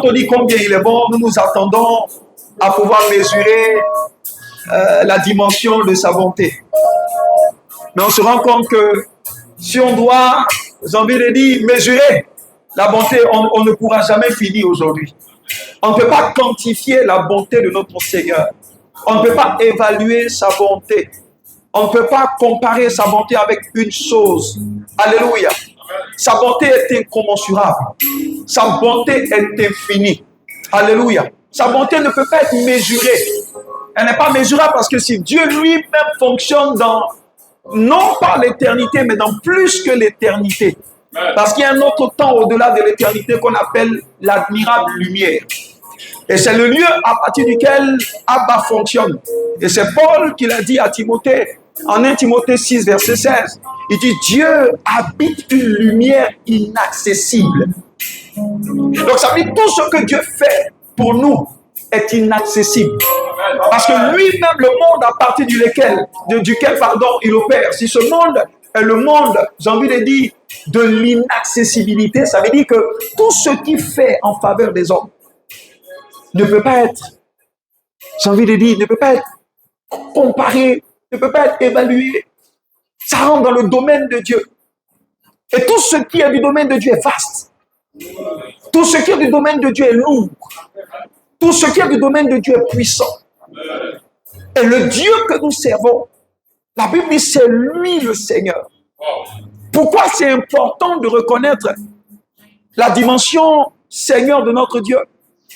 on dit combien il est bon, nous nous attendons à pouvoir mesurer la dimension de sa bonté. Mais on se rend compte que si on doit, j'ai envie de dire, mesurer la bonté, on ne pourra jamais finir aujourd'hui. On ne peut pas quantifier la bonté de notre Seigneur. On ne peut pas évaluer sa bonté. On ne peut pas comparer sa bonté avec une chose. Alléluia. Sa bonté est incommensurable. Sa bonté est infinie. Alléluia. Sa bonté ne peut pas être mesurée. Elle n'est pas mesurable parce que si Dieu lui-même fonctionne dans, non pas l'éternité, mais dans plus que l'éternité. Parce qu'il y a un autre temps au-delà de l'éternité qu'on appelle l'admirable lumière. Et c'est le lieu à partir duquel Abba fonctionne. Et c'est Paul qui l'a dit à Timothée, en 1 Timothée 6, verset 16. Il dit, Dieu habite une lumière inaccessible. Donc ça veut dire tout ce que Dieu fait pour nous est inaccessible. Parce que lui-même, le monde à partir duquel il opère, si ce monde est le monde, j'ai envie de dire, de l'inaccessibilité, ça veut dire que tout ce qu'il fait en faveur des hommes ne peut pas être, j'ai envie de dire, ne peut pas être comparé, ne peut pas être évalué. Ça rentre dans le domaine de Dieu. Et tout ce qui est du domaine de Dieu est vaste. Tout ce qui est du domaine de Dieu est lourd. Tout ce qui est du domaine de Dieu est puissant. Et le Dieu que nous servons, la Bible dit, c'est lui le Seigneur. Pourquoi c'est important de reconnaître la dimension Seigneur de notre Dieu?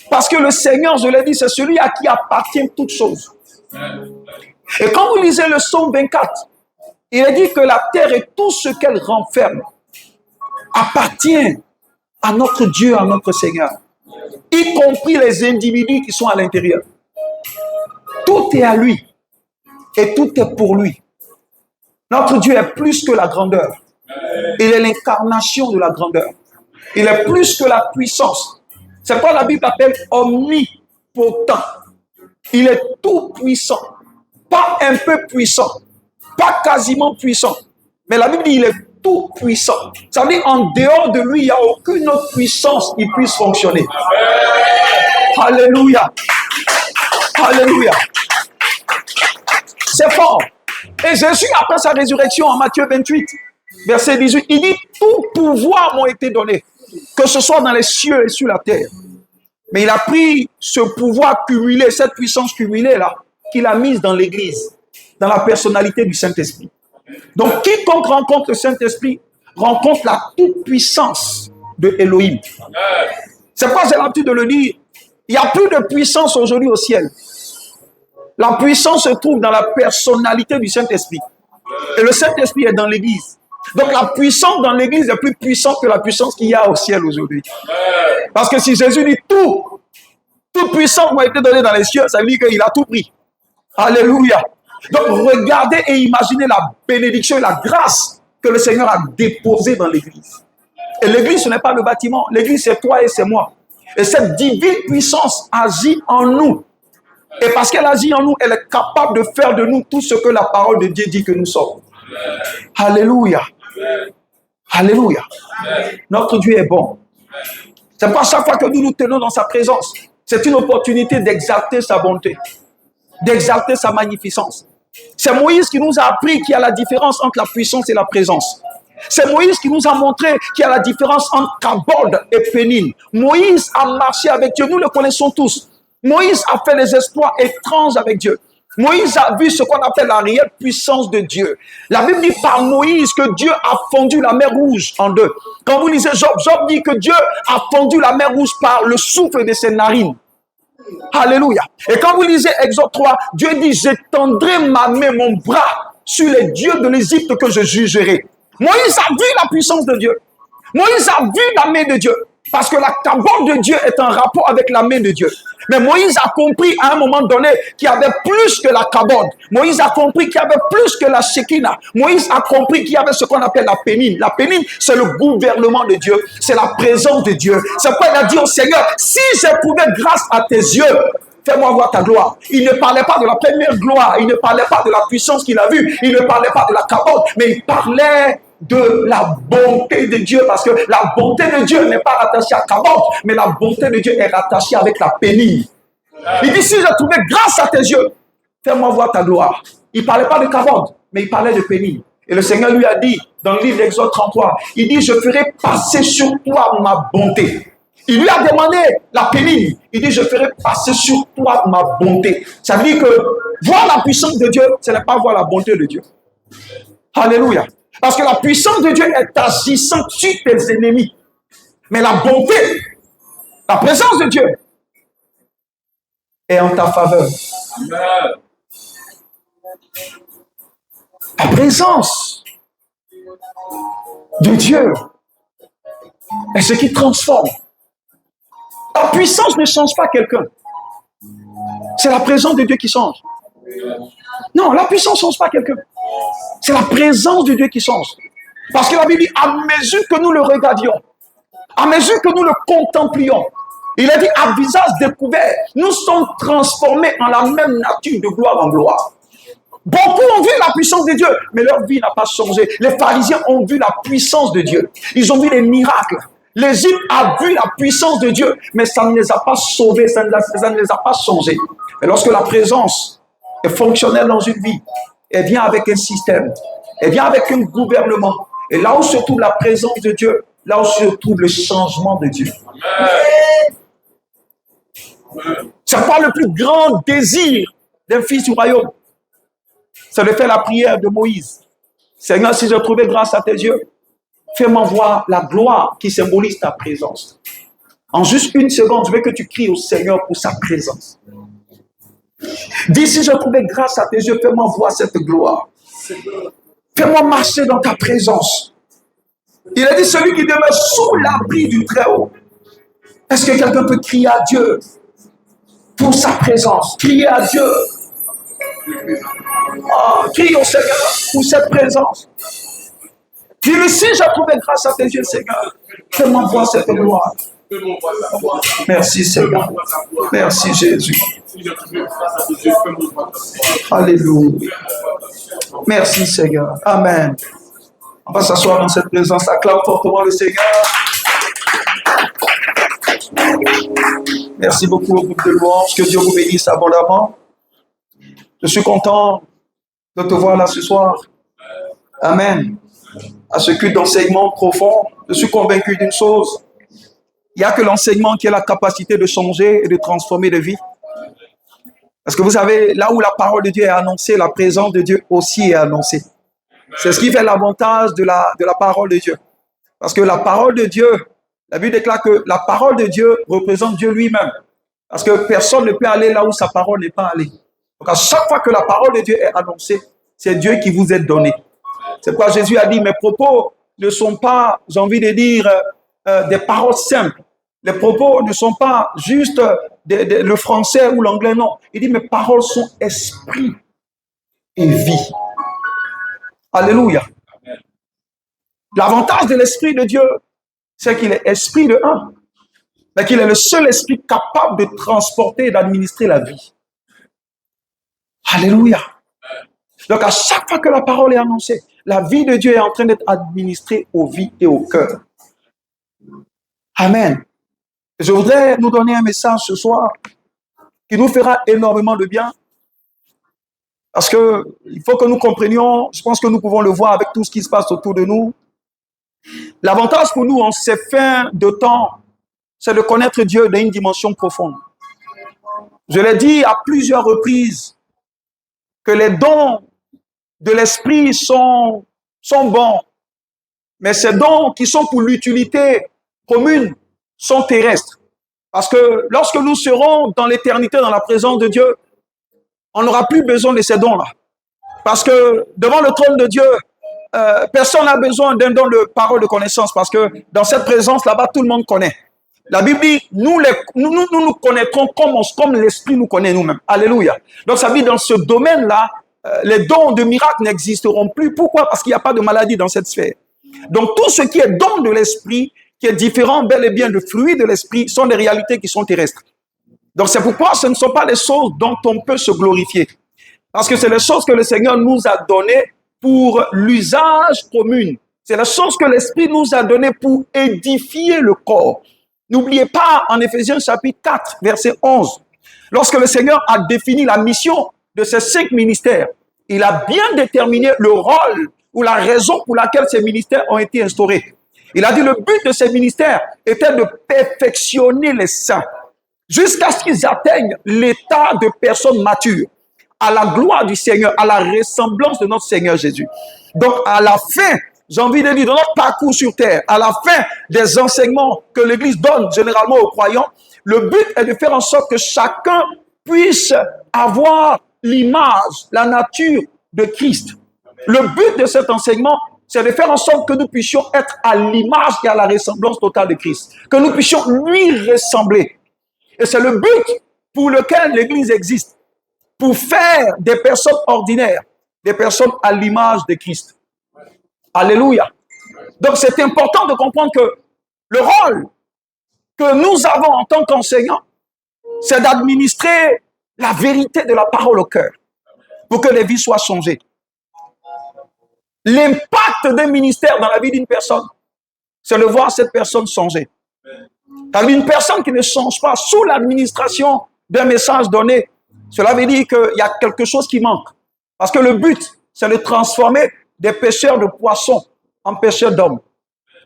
Parce que le Seigneur, je l'ai dit, c'est celui à qui appartiennent toutes choses. Et quand vous lisez le psaume 24, il est dit que la terre et tout ce qu'elle renferme appartient à notre Dieu, à notre Seigneur, y compris les individus qui sont à l'intérieur. Tout est à lui et tout est pour lui. Notre Dieu est plus que la grandeur. Il est l'incarnation de la grandeur. Il est plus que la puissance. C'est pourquoi la Bible appelle omnipotent. Il est tout puissant. Pas un peu puissant. Pas quasiment puissant. Mais la Bible dit qu'il est tout puissant. Ça veut dire qu'en dehors de lui, il n'y a aucune autre puissance qui puisse fonctionner. Alléluia. Alléluia. C'est fort. Et Jésus, après sa résurrection en Matthieu 28, verset 18, il dit, tout pouvoir m'a été donné, que ce soit dans les cieux et sur la terre. Mais il a pris ce pouvoir cumulé, cette puissance cumulée-là, qu'il a mise dans l'Église, dans la personnalité du Saint-Esprit. Donc, quiconque rencontre le Saint-Esprit rencontre la toute-puissance de Elohim. C'est pourquoi j'ai l'habitude de le dire, il n'y a plus de puissance aujourd'hui au ciel. La puissance se trouve dans la personnalité du Saint-Esprit. Et le Saint-Esprit est dans l'Église. Donc la puissance dans l'Église est plus puissante que la puissance qu'il y a au ciel aujourd'hui. Parce que si Jésus dit toute puissance m'a été donnée dans les cieux, ça veut dire qu'il a tout pris. Alléluia. Donc regardez et imaginez la bénédiction et la grâce que le Seigneur a déposée dans l'Église. Et l'Église, ce n'est pas le bâtiment. L'Église, c'est toi et c'est moi. Et cette divine puissance agit en nous. Et parce qu'elle agit en nous, elle est capable de faire de nous tout ce que la parole de Dieu dit que nous sommes. Alléluia. Alléluia. Notre Dieu est bon. C'est pas chaque fois que nous nous tenons dans sa présence. C'est une opportunité d'exalter sa bonté, d'exalter sa magnificence. C'est Moïse qui nous a appris qu'il y a la différence entre la puissance et la présence. C'est Moïse qui nous a montré qu'il y a la différence entre Kabod et Pénin. Moïse a marché avec Dieu. Nous le connaissons tous. Moïse a fait des exploits étranges avec Dieu. Moïse a vu ce qu'on appelle la réelle puissance de Dieu. La Bible dit par Moïse que Dieu a fondu la mer Rouge en deux. Quand vous lisez Job, Job dit que Dieu a fondu la mer Rouge par le souffle de ses narines. Alléluia. Et quand vous lisez Exode 3, Dieu dit, j'étendrai ma main, mon bras sur les dieux de l'Égypte que je jugerai. Moïse a vu la puissance de Dieu. Moïse a vu la main de Dieu. Parce que la cabane de Dieu est en rapport avec la main de Dieu. Mais Moïse a compris à un moment donné qu'il y avait plus que la cabane. Moïse a compris qu'il y avait plus que la Shekinah. Moïse a compris qu'il y avait ce qu'on appelle la pénine. La pénine, c'est le gouvernement de Dieu. C'est la présence de Dieu. C'est pourquoi il a dit au Seigneur, si j'éprouvais grâce à tes yeux, fais-moi voir ta gloire. Il ne parlait pas de la première gloire. Il ne parlait pas de la puissance qu'il a vue. Il ne parlait pas de la cabane. Mais il parlait de la bonté de Dieu, parce que la bonté de Dieu n'est pas rattachée à Kavod, mais la bonté de Dieu est rattachée avec la pénible. Il dit, si je trouvais grâce à tes yeux, fais-moi voir ta gloire. Il ne parlait pas de Kavod, mais il parlait de pénible. Et le Seigneur lui a dit, dans le livre d'Exode 33, il dit, je ferai passer sur toi ma bonté. Il lui a demandé la pénible. Il dit, je ferai passer sur toi ma bonté. Ça veut dire que voir la puissance de Dieu, ce n'est pas voir la bonté de Dieu. Alléluia. Parce que la puissance de Dieu est agissante sur tes ennemis. Mais la bonté, la présence de Dieu est en ta faveur. Amen. La présence de Dieu est ce qui transforme. La puissance ne change pas quelqu'un. C'est la présence de Dieu qui change. Non, la puissance ne change pas quelqu'un. C'est la présence de Dieu qui change. Parce que la Bible dit, à mesure que nous le regardions, à mesure que nous le contemplions, il a dit, à visage découvert, nous sommes transformés en la même nature de gloire en gloire. Beaucoup ont vu la puissance de Dieu, mais leur vie n'a pas changé. Les pharisiens ont vu la puissance de Dieu. Ils ont vu les miracles. L'Égypte a vu la puissance de Dieu, mais ça ne les a pas sauvés, ça ne les a pas changés. Mais lorsque la présence est fonctionnelle dans une vie, elle vient avec un système, elle vient avec un gouvernement. Et là où se trouve la présence de Dieu, là où se trouve le changement de Dieu. C'est pas le plus grand désir d'un fils du royaume. C'est de faire la prière de Moïse. Seigneur, si je trouvais grâce à tes yeux, fais-moi voir la gloire qui symbolise ta présence. En juste une seconde, je veux que tu cries au Seigneur pour sa présence. Dis, si je trouvais grâce à tes yeux, fais-moi voir cette gloire. Fais-moi marcher dans ta présence. Il a dit, celui qui demeure sous l'abri du Très-Haut. Est-ce que quelqu'un peut crier à Dieu pour sa présence? Crier à Dieu. Oh, crie au Seigneur pour cette présence. Dis-lui, si je trouvais grâce à tes yeux, Seigneur, fais-moi voir cette gloire. Merci, Seigneur. Merci, Jésus. Alléluia. Merci, Seigneur. Amen. On va s'asseoir dans cette présence. Acclame fortement le Seigneur. Merci beaucoup au groupe de louanges. Que Dieu vous bénisse abondamment. Je suis content de te voir là ce soir. Amen. À ce culte d'enseignement profond, je suis convaincu d'une chose. Il n'y a que l'enseignement qui a la capacité de changer et de transformer de vie. Parce que vous savez, là où la parole de Dieu est annoncée, la présence de Dieu aussi est annoncée. C'est ce qui fait l'avantage de la parole de Dieu. Parce que la parole de Dieu, la Bible déclare que la parole de Dieu représente Dieu lui-même. Parce que personne ne peut aller là où sa parole n'est pas allée. Donc à chaque fois que la parole de Dieu est annoncée, c'est Dieu qui vous est donné. C'est pourquoi Jésus a dit, mes propos ne sont pas, j'ai envie de dire, des paroles simples. Les propos ne sont pas juste le français ou l'anglais, non. Il dit, mes paroles sont esprit et vie. Alléluia. L'avantage de l'esprit de Dieu, c'est qu'il est esprit de un, mais qu'il est le seul esprit capable de transporter et d'administrer la vie. Alléluia. Donc à chaque fois que la parole est annoncée, la vie de Dieu est en train d'être administrée aux vies et au cœur. Amen. Je voudrais nous donner un message ce soir qui nous fera énormément de bien. Parce que il faut que nous comprenions, je pense que nous pouvons le voir avec tout ce qui se passe autour de nous. L'avantage pour nous en ces fins de temps, c'est de connaître Dieu dans une dimension profonde. Je l'ai dit à plusieurs reprises que les dons de l'esprit sont bons, mais ces dons qui sont pour l'utilité commune sont terrestres. Parce que lorsque nous serons dans l'éternité, dans la présence de Dieu, on n'aura plus besoin de ces dons-là. Parce que devant le trône de Dieu, personne n'a besoin d'un don de parole de connaissance, parce que dans cette présence là-bas, tout le monde connaît. La Bible dit, nous connaîtrons comme l'Esprit nous connaît nous-mêmes. Alléluia. Donc ça veut dire, dans ce domaine-là, les dons de miracles n'existeront plus. Pourquoi? Parce qu'il n'y a pas de maladie dans cette sphère. Donc tout ce qui est don de l'Esprit, qui est différent bel et bien de fruits de l'Esprit, sont des réalités qui sont terrestres. Donc c'est pourquoi ce ne sont pas les choses dont on peut se glorifier. Parce que c'est les choses que le Seigneur nous a données pour l'usage commun. C'est la chose que l'Esprit nous a donnée pour édifier le corps. N'oubliez pas, en Éphésiens chapitre 4, verset 11, lorsque le Seigneur a défini la mission de ces 5 ministères, il a bien déterminé le rôle ou la raison pour laquelle ces ministères ont été instaurés. Il a dit le but de ces ministères était de perfectionner les saints jusqu'à ce qu'ils atteignent l'état de personnes matures, à la gloire du Seigneur, à la ressemblance de notre Seigneur Jésus. Donc, à la fin, j'ai envie de dire, dans notre parcours sur terre, à la fin des enseignements que l'Église donne généralement aux croyants, le but est de faire en sorte que chacun puisse avoir l'image, la nature de Christ. Le but de cet enseignement, c'est de faire en sorte que nous puissions être à l'image et à la ressemblance totale de Christ, que nous puissions lui ressembler. Et c'est le but pour lequel l'Église existe, pour faire des personnes ordinaires, des personnes à l'image de Christ. Alléluia. Donc c'est important de comprendre que le rôle que nous avons en tant qu'enseignants, c'est d'administrer la vérité de la parole au cœur pour que les vies soient changées. L'impact d'un ministère dans la vie d'une personne, c'est de voir cette personne changer. Car une personne qui ne change pas sous l'administration d'un message donné, cela veut dire qu'il y a quelque chose qui manque. Parce que le but, c'est de transformer des pêcheurs de poissons en pêcheurs d'hommes.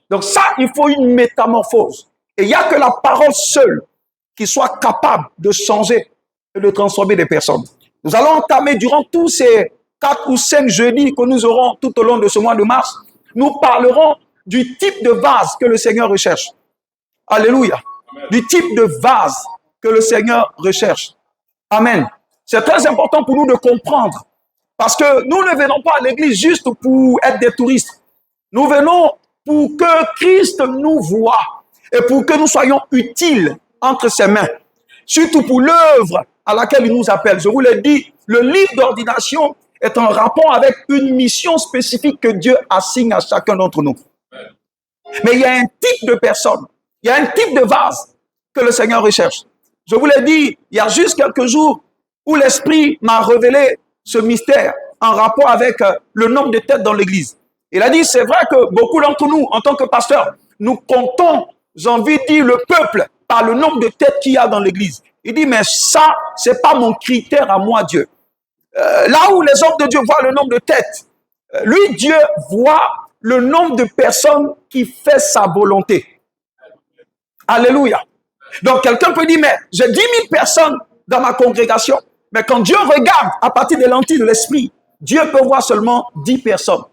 Donc ça, il faut une métamorphose. Et il n'y a que la parole seule qui soit capable de changer et de transformer des personnes. Nous allons entamer durant tous ces 4 ou 5 jeudis que nous aurons tout au long de ce mois de mars, nous parlerons du type de vase que le Seigneur recherche. Alléluia. Du type de vase que le Seigneur recherche. Amen. C'est très important pour nous de comprendre. Parce que nous ne venons pas à l'église juste pour être des touristes. Nous venons pour que Christ nous voie et pour que nous soyons utiles entre ses mains. Surtout pour l'œuvre à laquelle il nous appelle. Je vous l'ai dit, le livre d'ordination est en rapport avec une mission spécifique que Dieu assigne à chacun d'entre nous. Mais il y a un type de personne, il y a un type de vase que le Seigneur recherche. Je vous l'ai dit, il y a juste quelques jours où l'Esprit m'a révélé ce mystère en rapport avec le nombre de têtes dans l'Église. Il a dit, c'est vrai que beaucoup d'entre nous, en tant que pasteurs, nous comptons, j'ai envie de dire, le peuple par le nombre de têtes qu'il y a dans l'Église. Il dit, mais ça, c'est pas mon critère à moi, Dieu. Là où les hommes de Dieu voient le nombre de têtes, lui, Dieu voit le nombre de personnes qui fait sa volonté. Alléluia. Donc, quelqu'un peut dire, mais j'ai 10 000 personnes dans ma congrégation, mais quand Dieu regarde à partir des lentilles de l'esprit, Dieu peut voir seulement 10 personnes.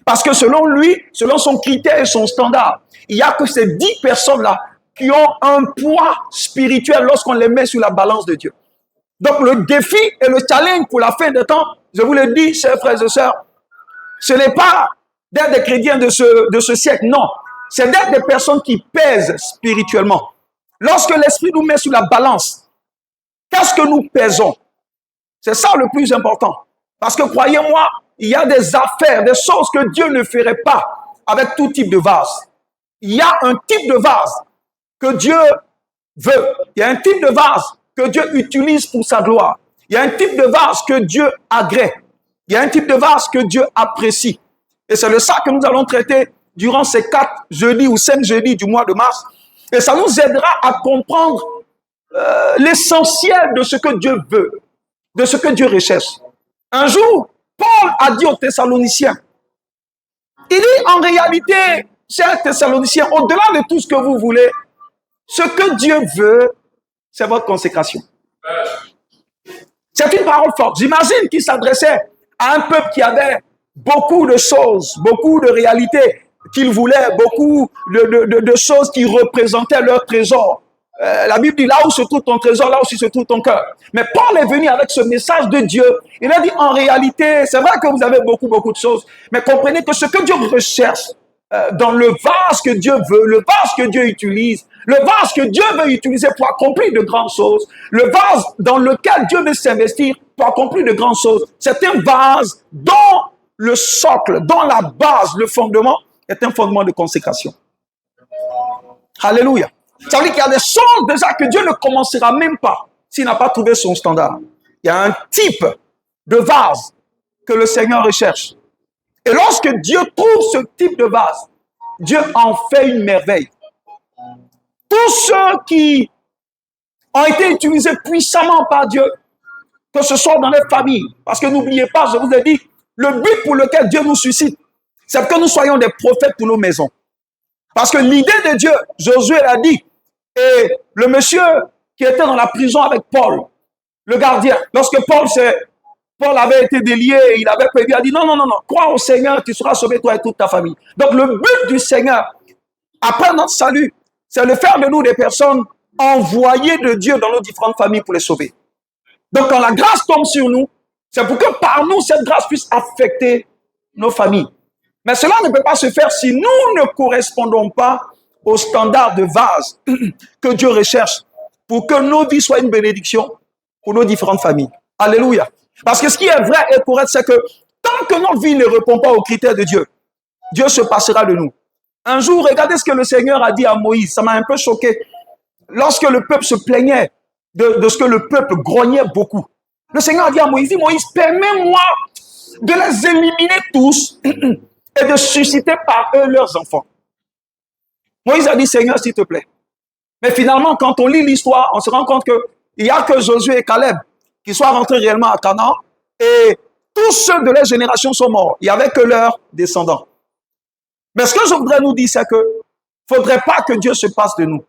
Parce que selon lui, selon son critère et son standard, il n'y a que ces 10 personnes-là qui ont un poids spirituel lorsqu'on les met sur la balance de Dieu. Donc, le défi et le challenge pour la fin des temps, je vous le dis, chers frères et sœurs, ce n'est pas d'être des chrétiens de ce siècle, non. C'est d'être des personnes qui pèsent spirituellement. Lorsque l'Esprit nous met sur la balance, qu'est-ce que nous pèsons? C'est ça le plus important. Parce que croyez-moi, il y a des affaires, des choses que Dieu ne ferait pas avec tout type de vase. Il y a un type de vase que Dieu veut. Il y a un type de vase que Dieu utilise pour sa gloire. Il y a un type de vase que Dieu agrée. Il y a un type de vase que Dieu apprécie. Et c'est de ça que nous allons traiter durant ces 4 jeudis ou 5 jeudis du mois de mars. Et ça nous aidera à comprendre l'essentiel de ce que Dieu veut, de ce que Dieu recherche. Un jour, Paul a dit aux Thessaloniciens, il dit en réalité, chers Thessaloniciens, au-delà de tout ce que vous voulez, ce que Dieu veut, c'est votre consécration. C'est une parole forte. J'imagine qu'il s'adressait à un peuple qui avait beaucoup de choses, beaucoup de réalités qu'il voulait, beaucoup de choses qui représentaient leur trésor. La Bible dit, là où se trouve ton trésor, là aussi se trouve ton cœur. Mais Paul est venu avec ce message de Dieu. Il a dit, en réalité, c'est vrai que vous avez beaucoup de choses, mais comprenez que ce que Dieu recherche dans le vase que Dieu veut, le vase que Dieu utilise, le vase que Dieu veut utiliser pour accomplir de grandes choses, le vase dans lequel Dieu veut s'investir pour accomplir de grandes choses, c'est un vase dont le socle, dont la base, le fondement, est un fondement de consécration. Alléluia. Ça veut dire qu'il y a des choses déjà que Dieu ne commencera même pas s'il n'a pas trouvé son standard. Il y a un type de vase que le Seigneur recherche. Et lorsque Dieu trouve ce type de vase, Dieu en fait une merveille. Tous ceux qui ont été utilisés puissamment par Dieu, que ce soit dans les familles, parce que n'oubliez pas, je vous ai dit, le but pour lequel Dieu nous suscite, c'est que nous soyons des prophètes pour nos maisons. Parce que l'idée de Dieu, Josué l'a dit, et le monsieur qui était dans la prison avec Paul, le gardien, lorsque Paul avait été délié, il avait payé, il a dit non, crois au Seigneur, tu seras sauvé toi et toute ta famille. Donc le but du Seigneur, après notre salut, c'est de faire de nous des personnes envoyées de Dieu dans nos différentes familles pour les sauver. Donc quand la grâce tombe sur nous, c'est pour que par nous, cette grâce puisse affecter nos familles. Mais cela ne peut pas se faire si nous ne correspondons pas aux standards de vase que Dieu recherche pour que nos vies soient une bénédiction pour nos différentes familles. Alléluia. Parce que ce qui est vrai et correct, c'est que tant que notre vie ne répond pas aux critères de Dieu, Dieu se passera de nous. Un jour, regardez ce que le Seigneur a dit à Moïse. Ça m'a un peu choqué. Lorsque le peuple se plaignait de ce que le peuple grognait beaucoup, le Seigneur a dit à Moïse, permets-moi de les éliminer tous et de susciter par eux leurs enfants. Moïse a dit, Seigneur, s'il te plaît. Mais finalement, quand on lit l'histoire, on se rend compte qu'il n'y a que Josué et Caleb qui soient rentrés réellement à Canaan et tous ceux de leur génération sont morts. Il n'y avait que leurs descendants. Mais ce que je voudrais nous dire, c'est que il ne faudrait pas que Dieu se passe de nous.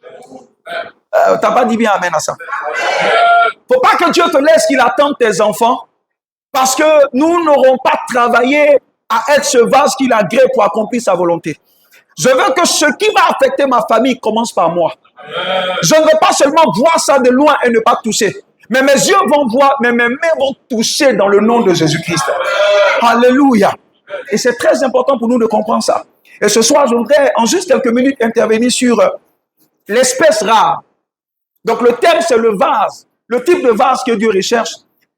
Tu n'as pas dit bien amen à ça. Il ne faut pas que Dieu te laisse qu'il attende tes enfants parce que nous n'aurons pas travaillé à être ce vase qu'il a créé pour accomplir sa volonté. Je veux que ce qui va affecter ma famille commence par moi. Je ne veux pas seulement voir ça de loin et ne pas toucher. Mais mes yeux vont voir, mais mes mains vont toucher dans le nom de Jésus-Christ. Alléluia. Et c'est très important pour nous de comprendre ça. Et ce soir, je voudrais en juste quelques minutes intervenir sur l'espèce rare. Donc le thème, c'est le vase, le type de vase que Dieu recherche.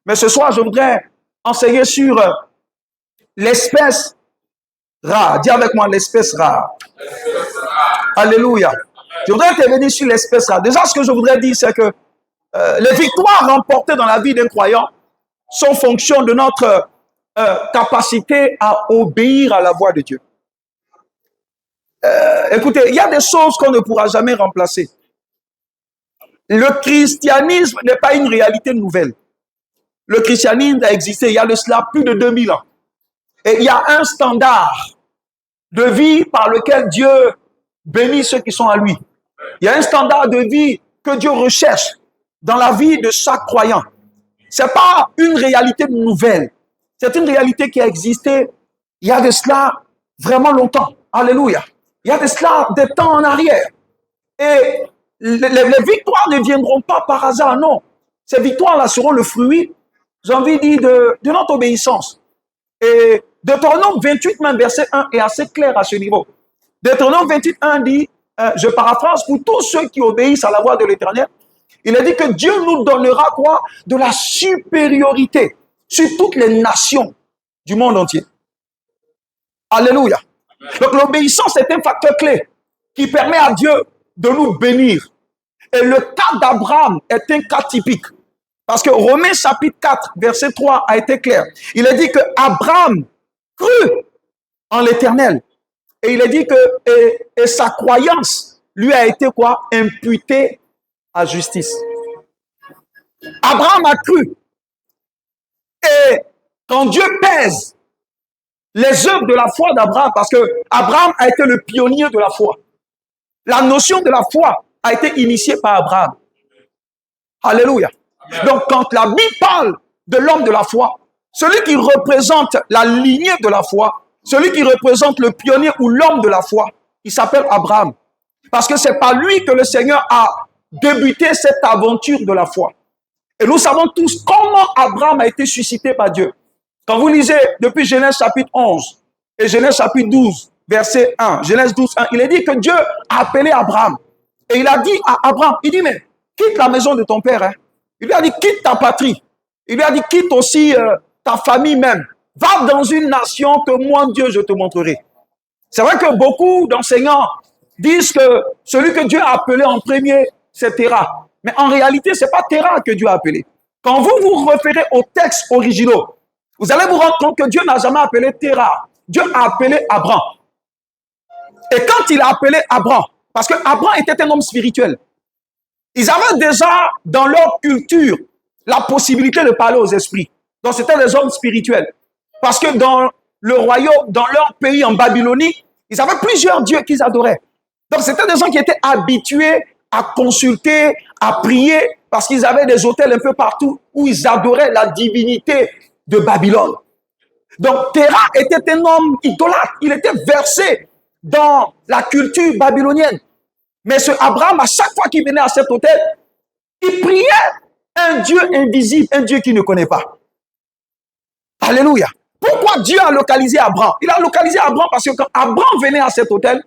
Mais ce soir, je voudrais enseigner sur l'espèce rare. Dis avec moi l'espèce rare. Alléluia. Je voudrais intervenir sur l'espèce rare. Déjà, ce que je voudrais dire, c'est que les victoires remportées dans la vie d'un croyant sont fonction de notre capacité à obéir à la voix de Dieu. Écoutez, il y a des choses qu'on ne pourra jamais remplacer. Le christianisme n'est pas une réalité nouvelle. Le christianisme a existé il y a de cela plus de 2000 ans. Et il y a un standard de vie par lequel Dieu bénit ceux qui sont à lui. Il y a un standard de vie que Dieu recherche dans la vie de chaque croyant. Ce n'est pas une réalité nouvelle. C'est une réalité qui a existé il y a de cela vraiment longtemps. Alléluia. Il y a de cela des temps en arrière. Et les victoires ne viendront pas par hasard, non. Ces victoires-là seront le fruit, j'ai envie de dire, de notre obéissance. Et Deutéronome 28, même verset 1, est assez clair à ce niveau. Deutéronome 28, 1 dit, je paraphrase, pour tous ceux qui obéissent à la voix de l'Éternel, il a dit que Dieu nous donnera quoi? De la supériorité sur toutes les nations du monde entier. Alléluia. Donc l'obéissance est un facteur clé qui permet à Dieu de nous bénir. Et le cas d'Abraham est un cas typique. Parce que Romains chapitre 4, verset 3 a été clair. Il a dit que Abraham crut en l'Éternel. Et il a dit que et sa croyance lui a été quoi? Imputée à justice. Abraham a cru. Et quand Dieu pèse les œuvres de la foi d'Abraham, parce que Abraham a été le pionnier de la foi. La notion de la foi a été initiée par Abraham. Alléluia. Donc, quand la Bible parle de l'homme de la foi, celui qui représente la lignée de la foi, celui qui représente le pionnier ou l'homme de la foi, il s'appelle Abraham. Parce que c'est par lui que le Seigneur a débuté cette aventure de la foi. Et nous savons tous comment Abraham a été suscité par Dieu. Quand vous lisez depuis Genèse chapitre 11 et Genèse chapitre 12, verset 1, Genèse 12, 1, il est dit que Dieu a appelé Abraham. Et il a dit à Abraham, il dit, mais quitte la maison de ton père. Hein. Il lui a dit, quitte ta patrie. Il lui a dit, quitte aussi ta famille même. Va dans une nation que moi, Dieu, je te montrerai. C'est vrai que beaucoup d'enseignants disent que celui que Dieu a appelé en premier, c'est Terah. Mais en réalité, ce n'est pas Terah que Dieu a appelé. Quand vous vous référez aux textes originaux, Vous allez vous rendre compte que Dieu n'a jamais appelé Terah. Dieu a appelé Abraham. Et quand il a appelé Abraham, parce que Abraham était un homme spirituel, ils avaient déjà dans leur culture la possibilité de parler aux esprits. Donc c'était des hommes spirituels. Parce que dans le royaume, dans leur pays en Babylonie, ils avaient plusieurs dieux qu'ils adoraient. Donc c'était des gens qui étaient habitués à consulter, à prier, parce qu'ils avaient des hôtels un peu partout où ils adoraient la divinité de Babylone. Donc Terah était un homme idolâtre. Il était versé dans la culture babylonienne. Mais ce Abraham, à chaque fois qu'il venait à cet hôtel, il priait un Dieu invisible, un Dieu qu'il ne connaît pas. Alléluia. Pourquoi Dieu a localisé Abraham? Il a localisé Abraham parce que quand Abraham venait à cet hôtel,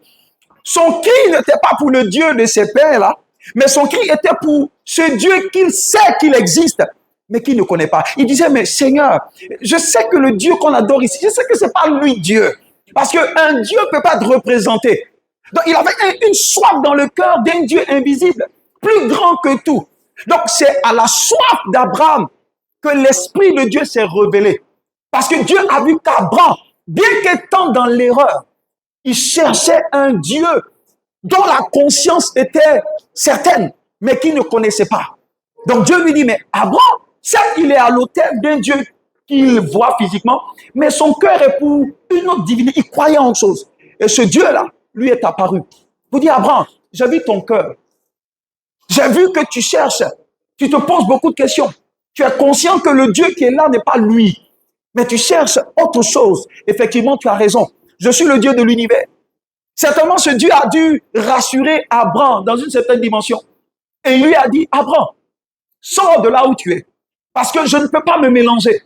son cri n'était pas pour le Dieu de ses pères là, mais son cri était pour ce Dieu qu'il sait qu'il existe, mais qu'il ne connaît pas. Il disait, mais Seigneur, je sais que le Dieu qu'on adore ici, je sais que ce n'est pas lui Dieu. Parce qu'un Dieu ne peut pas te représenter. Donc il avait une soif dans le cœur d'un Dieu invisible, plus grand que tout. Donc c'est à la soif d'Abraham que l'Esprit de Dieu s'est révélé. Parce que Dieu a vu qu'Abraham, bien qu'étant dans l'erreur, il cherchait un Dieu dont la conscience était certaine, mais qu'il ne connaissait pas. Donc Dieu lui dit, mais Abraham, certes, il est à l'autel d'un Dieu qu'il voit physiquement, mais son cœur est pour une autre divinité. Il croyait en autre chose. Et ce Dieu-là, lui est apparu. Vous dites, Abraham, j'ai vu ton cœur. J'ai vu que tu cherches. Tu te poses beaucoup de questions. Tu es conscient que le Dieu qui est là n'est pas lui. Mais tu cherches autre chose. Effectivement, tu as raison. Je suis le Dieu de l'univers. Certainement, ce Dieu a dû rassurer Abraham dans une certaine dimension. Et il lui a dit, Abraham, sors de là où tu es. Parce que je ne peux pas me mélanger.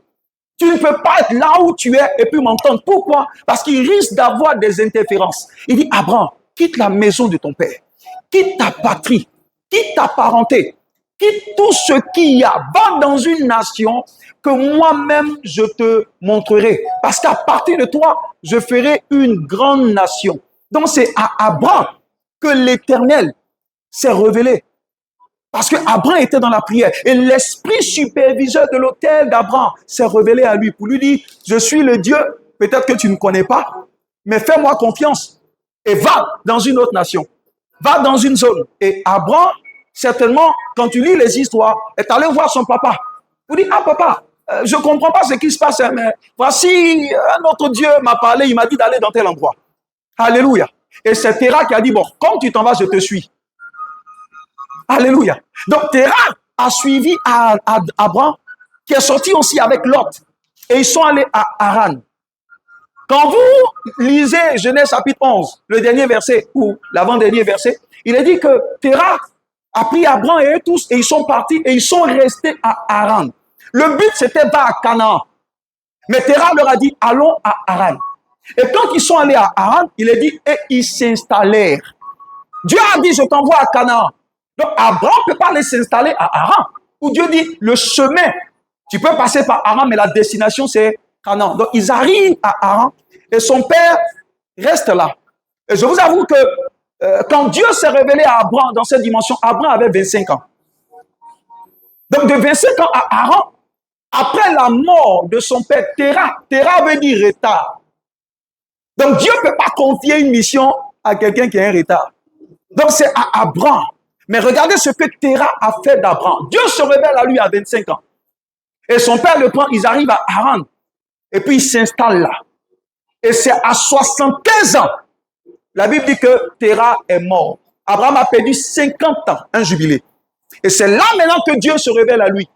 Tu ne peux pas être là où tu es et puis m'entendre. Pourquoi? Parce qu'il risque d'avoir des interférences. Il dit, Abraham, quitte la maison de ton père. Quitte ta patrie. Quitte ta parenté. Quitte tout ce qu'il y a. Va dans une nation que moi-même je te montrerai. Parce qu'à partir de toi, je ferai une grande nation. Donc c'est à Abraham que l'Éternel s'est révélé. Parce que Abraham était dans la prière. Et l'esprit superviseur de l'autel d'Abraham s'est révélé à lui pour lui dire, je suis le Dieu, peut-être que tu ne connais pas, mais fais-moi confiance et va dans une autre nation. Va dans une zone. Et Abraham, certainement, quand tu lis les histoires, est allé voir son papa. Il dit, ah papa, je ne comprends pas ce qui se passe, mais voici, un autre Dieu m'a parlé, il m'a dit d'aller dans tel endroit. Alléluia. Et c'est Terah qui a dit, bon, quand tu t'en vas, je te suis. Alléluia. Donc Terah a suivi Abraham, qui est sorti aussi avec Lot. Et ils sont allés à Haran. Quand vous lisez Genèse chapitre 11, le dernier verset, ou l'avant-dernier verset, il est dit que Terah a pris Abraham et eux tous, et ils sont partis, et ils sont restés à Haran. Le but, c'était pas à Canaan. Mais Terah leur a dit, allons à Haran. Et quand ils sont allés à Haran, il est dit, et ils s'installèrent. Dieu a dit, je t'envoie à Canaan. Donc, Abraham ne peut pas aller s'installer à Haran. Où Dieu dit, le chemin, tu peux passer par Haran, mais la destination, c'est Canaan. Donc, ils arrivent à Haran et son père reste là. Et je vous avoue que quand Dieu s'est révélé à Abraham dans cette dimension, Abraham avait 25 ans. Donc, de 25 ans à Haran, après la mort de son père, Terah veut dire retard. Donc, Dieu ne peut pas confier une mission à quelqu'un qui a un retard. Donc, c'est à Abraham. Mais regardez ce que Terah a fait d'Abraham. Dieu se révèle à lui à 25 ans. Et son père le prend, ils arrivent à Haran. Et puis, ils s'installent là. Et c'est à 75 ans. La Bible dit que Terah est mort. Abraham a perdu 50 ans, un jubilé. Et c'est là maintenant que Dieu se révèle à lui.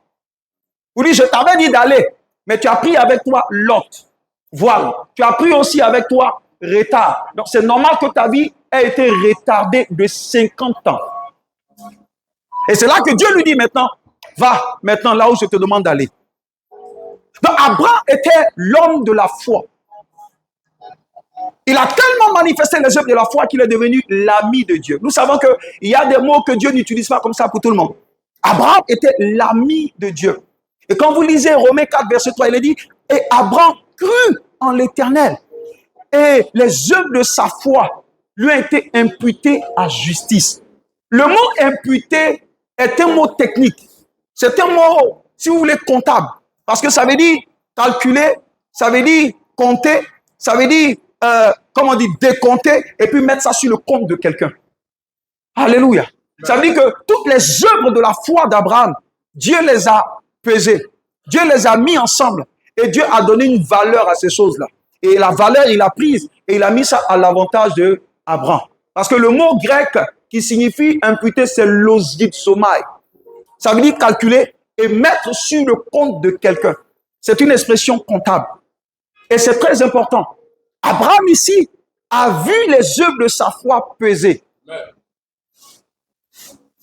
Il dit, je t'avais dit d'aller, mais tu as pris avec toi Lot. Voilà. Tu as pris aussi avec toi retard. Donc, c'est normal que ta vie ait été retardée de 50 ans. Et c'est là que Dieu lui dit maintenant, va maintenant là où je te demande d'aller. Donc Abraham était l'homme de la foi. Il a tellement manifesté les œuvres de la foi qu'il est devenu l'ami de Dieu. Nous savons qu'il y a des mots que Dieu n'utilise pas comme ça pour tout le monde. Abraham était l'ami de Dieu. Et quand vous lisez Romains 4, verset 3, il est dit, et Abraham crut en l'Éternel. Et les œuvres de sa foi lui ont été imputées à justice. Le mot imputé est un mot technique. C'est un mot, si vous voulez, comptable. Parce que ça veut dire Calculer, ça veut dire compter, ça veut dire, comment on dit, décompter, et puis mettre ça sur le compte de quelqu'un. Alléluia. Ça veut dire que toutes les œuvres de la foi d'Abraham, Dieu les a pesées. Dieu les a mis ensemble. Et Dieu a donné une valeur à ces choses-là. Et la valeur, il a prise et il a mis ça à l'avantage d'Abraham. Parce que le mot grec qui signifie imputer, c'est logitsomai. Ça veut dire calculer et mettre sur le compte de quelqu'un. C'est une expression comptable. Et c'est très important. Abraham ici a vu les œuvres de sa foi peser.